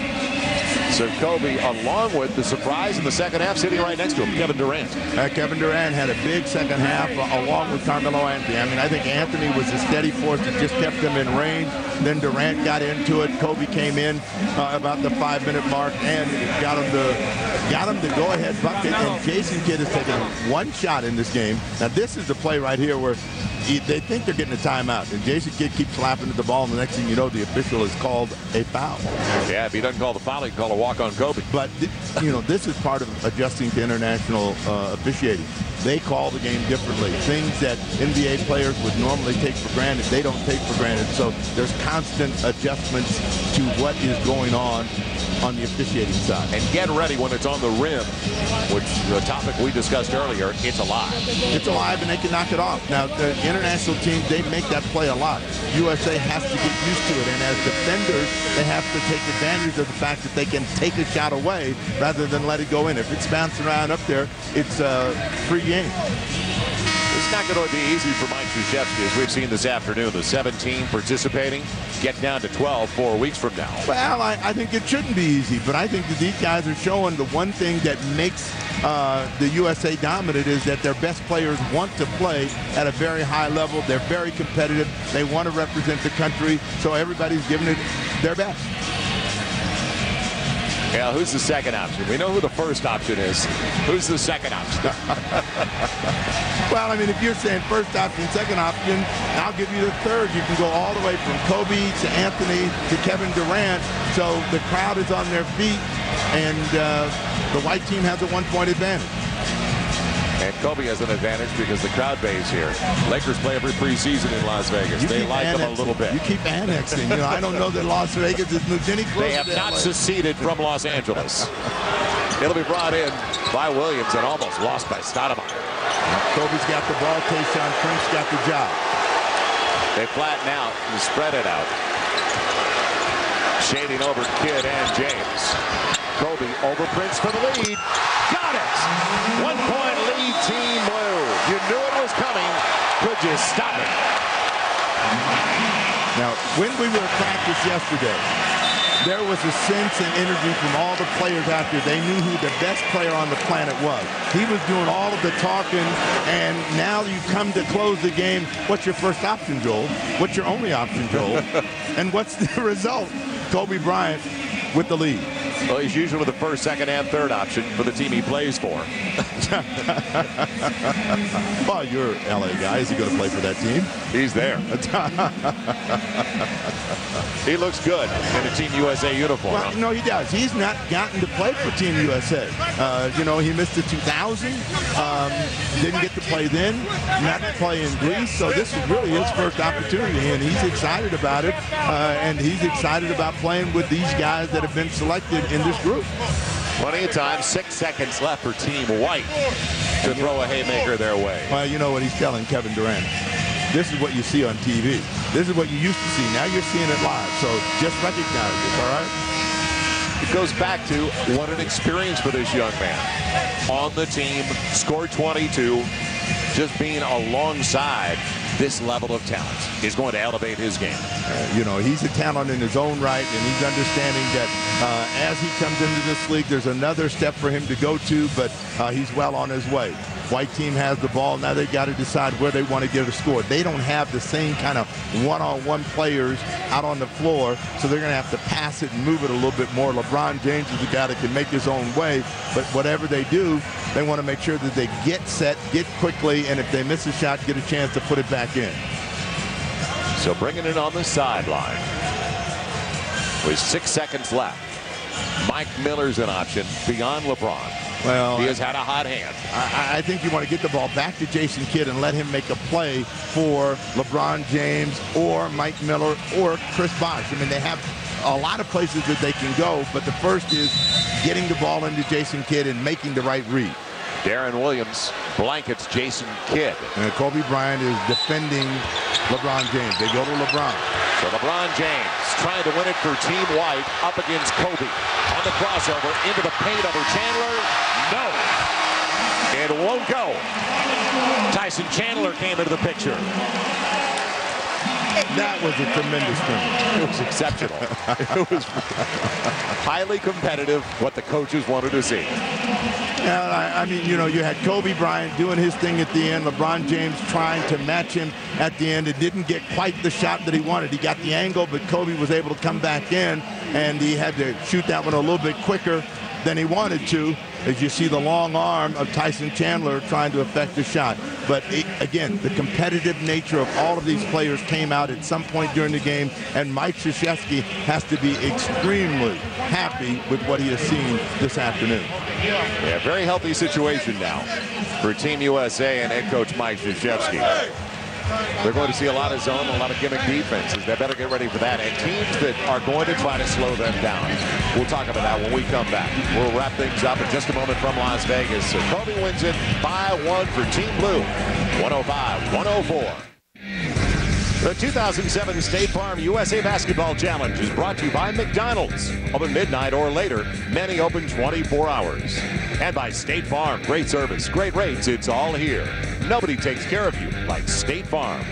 So Kobe, along with the surprise in the second half, sitting right next to him, Kevin Durant. Kevin Durant had a big second half, along with Carmelo Anthony. I mean, I think Anthony was a steady force that just kept them in range. Then Durant got into it. Kobe came in about the 5-minute mark and got him the go-ahead bucket. And Jason Kidd has taken 1 shot in this game. Now, this is the play right here where they think they're getting a timeout, and Jason Kidd keeps slapping at the ball, and the next thing you know, the official has called a foul. Yeah, if he doesn't call the foul, he can call a walk on Kobe. But, you know, this is part of adjusting to international officiating. They call the game differently. Things that NBA players would normally take for granted, they don't take for granted. So there's constant adjustments to what is going on the officiating side. And get ready when it's on the rim, which the topic we discussed earlier, it's alive. It's alive, and they can knock it off. Now, the international teams, they make that play a lot. USA has to get used to it, and as defenders, they have to take advantage of the fact that they can take a shot away rather than let it go in. If it's bouncing around up there, it's a free game. It's not going to be easy for Mike Krzyzewski, as we've seen this afternoon. The 17 participating get down to 12 4 weeks from now. Well, I think it shouldn't be easy, but I think that these guys are showing the one thing that makes the USA dominant is that their best players want to play at a very high level. They're very competitive. They want to represent the country, so everybody's giving it their best. Yeah, who's the second option? We know who the first option is. Who's the second option? Well, I mean, if you're saying first option, second option, I'll give you the third. You can go all the way from Kobe to Anthony to Kevin Durant. So the crowd is on their feet, and the white team has a 1-point advantage. And Kobe has an advantage because the crowd base here. Lakers play every preseason in Las Vegas. They like them a little bit. You keep annexing. You know, I don't know that Las Vegas has moved any closer. They have not seceded from Los Angeles. It'll be brought in by Williams and almost lost by Stoudemire. Kobe's got the ball. Tayshaun Prince got the job. They flatten out and spread it out. Shading over Kidd and James. Kobe over Prince for the lead. Got it! 1-point lead, Team Blue. You knew it was coming. Could you stop it? Now, when we were at practice yesterday, there was a sense and energy from all the players out there. They knew who the best player on the planet was. He was doing all of the talking, and now you come to close the game. What's your first option, Joel? What's your only option, Joel? And what's the result? Kobe Bryant with the lead. Well, he's usually the first, second, and third option for the team he plays for. Well, you're an LA guy. Is he going to play for that team? He's there. He looks good in a Team USA uniform. Well, no, he does. He's not gotten to play for Team USA. You know, he missed the 2000. Didn't get to play then. Not to play in Greece. So this is really his first opportunity, and he's excited about it. And he's excited about playing with these guys that have been selected in this group. Plenty of time. 6 seconds left for Team White to throw a haymaker their way. Well, you know what he's telling Kevin Durant. This is what you see on TV. This is what you used to see. Now you're seeing it live. So just recognize it, all right? It goes back to what an experience for this young man. On the team, scored 22. Just being alongside this level of talent is going to elevate his game. You know, he's a talent in his own right, and he's understanding that as he comes into this league, there's another step for him to go to, but he's well on his way. White team has the ball. Now they've got to decide where they want to get a score. They don't have the same kind of one-on-one players out on the floor, so they're going to have to pass it and move it a little bit more. LeBron James is a guy that can make his own way, but whatever they do, they want to make sure that they get set, get quickly, and if they miss a shot, get a chance to put it back in. So bringing it on the sideline with 6 seconds left. Mike Miller's an option beyond LeBron. Well, he has had a hot hand. I think you want to get the ball back to Jason Kidd and let him make a play for LeBron James or Mike Miller or Chris Bosh. I mean, they have a lot of places that they can go, but the first is getting the ball into Jason Kidd and making the right read. Deron Williams blankets Jason Kidd. And Kobe Bryant is defending LeBron James. They go to LeBron. So LeBron James trying to win it for Team White up against Kobe. On the crossover into the paint over Chandler. No. It won't go. Tyson Chandler came into the picture. That was a tremendous thing. It was exceptional. It was highly competitive, what the coaches wanted to see. I mean, you know, you had Kobe Bryant doing his thing at the end. LeBron James trying to match him at the end. It didn't get quite the shot that he wanted. He got the angle, but Kobe was able to come back in, and he had to shoot that one a little bit quicker than he wanted to, as you see the long arm of Tyson Chandler trying to affect the shot. But again, the competitive nature of all of these players came out at some point during the game, and Mike Krzyzewski has to be extremely happy with what he has seen this afternoon. Yeah, very healthy situation now for Team USA and head coach Mike Krzyzewski. They're going to see a lot of zone, a lot of gimmick defenses. They better get ready for that. And teams that are going to try to slow them down. We'll talk about that when we come back. We'll wrap things up in just a moment from Las Vegas. So Kobe wins it by 1 for Team Blue, 105-104. The 2007 State Farm USA Basketball Challenge is brought to you by McDonald's. Open midnight or later. Many open 24 hours. And by State Farm. Great service, great rates. It's all here. Nobody takes care of you like State Farm.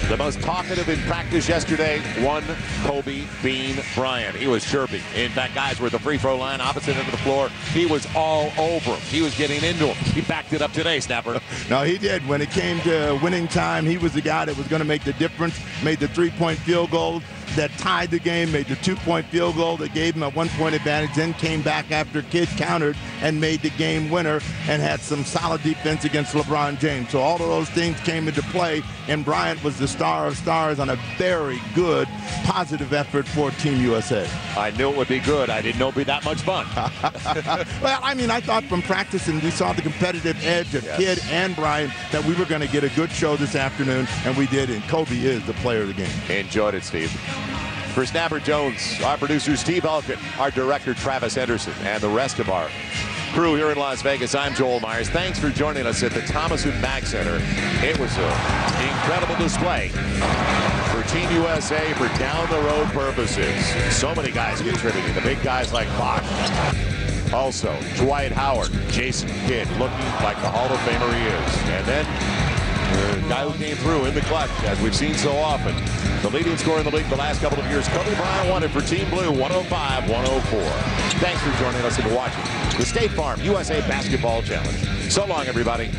The most talkative in practice yesterday, one Kobe Bean Bryant. He was chirpy. In fact, guys were at the free throw line, opposite end of the floor. He was all over him. He was getting into him. He backed it up today, Snapper. No, he did. When it came to winning time, he was the guy that was going to make the difference, made the three-point field goal that tied the game, made the two-point field goal that gave him a one-point advantage, then came back after Kidd countered and made the game winner and had some solid defense against LeBron James. So all of those things came into play, and Bryant was the star of stars on a very good, positive effort for Team USA. I knew it would be good. I didn't know it would be that much fun. Well, I mean, I thought from practice, and we saw the competitive edge of Kidd and Bryant, that we were going to get a good show this afternoon, and we did, and Kobe is the player of the game. Enjoyed it, Steve. For Snapper Jones, our producer Steve Elkin, our director Travis Henderson, and the rest of our crew here in Las Vegas, I'm Joel Myers. Thanks for joining us at the Thomas & Mack Center. It was an incredible display for Team USA for down-the-road purposes. So many guys contributing, the big guys like Bach. Also, Dwight Howard, Jason Kidd, looking like the Hall of Famer he is. And then The guy who came through in the clutch, as we've seen so often. The leading scorer in the league the last couple of years. Kobe Bryant won it for Team Blue, 105-104. Thanks for joining us and watching the State Farm USA Basketball Challenge. So long, everybody.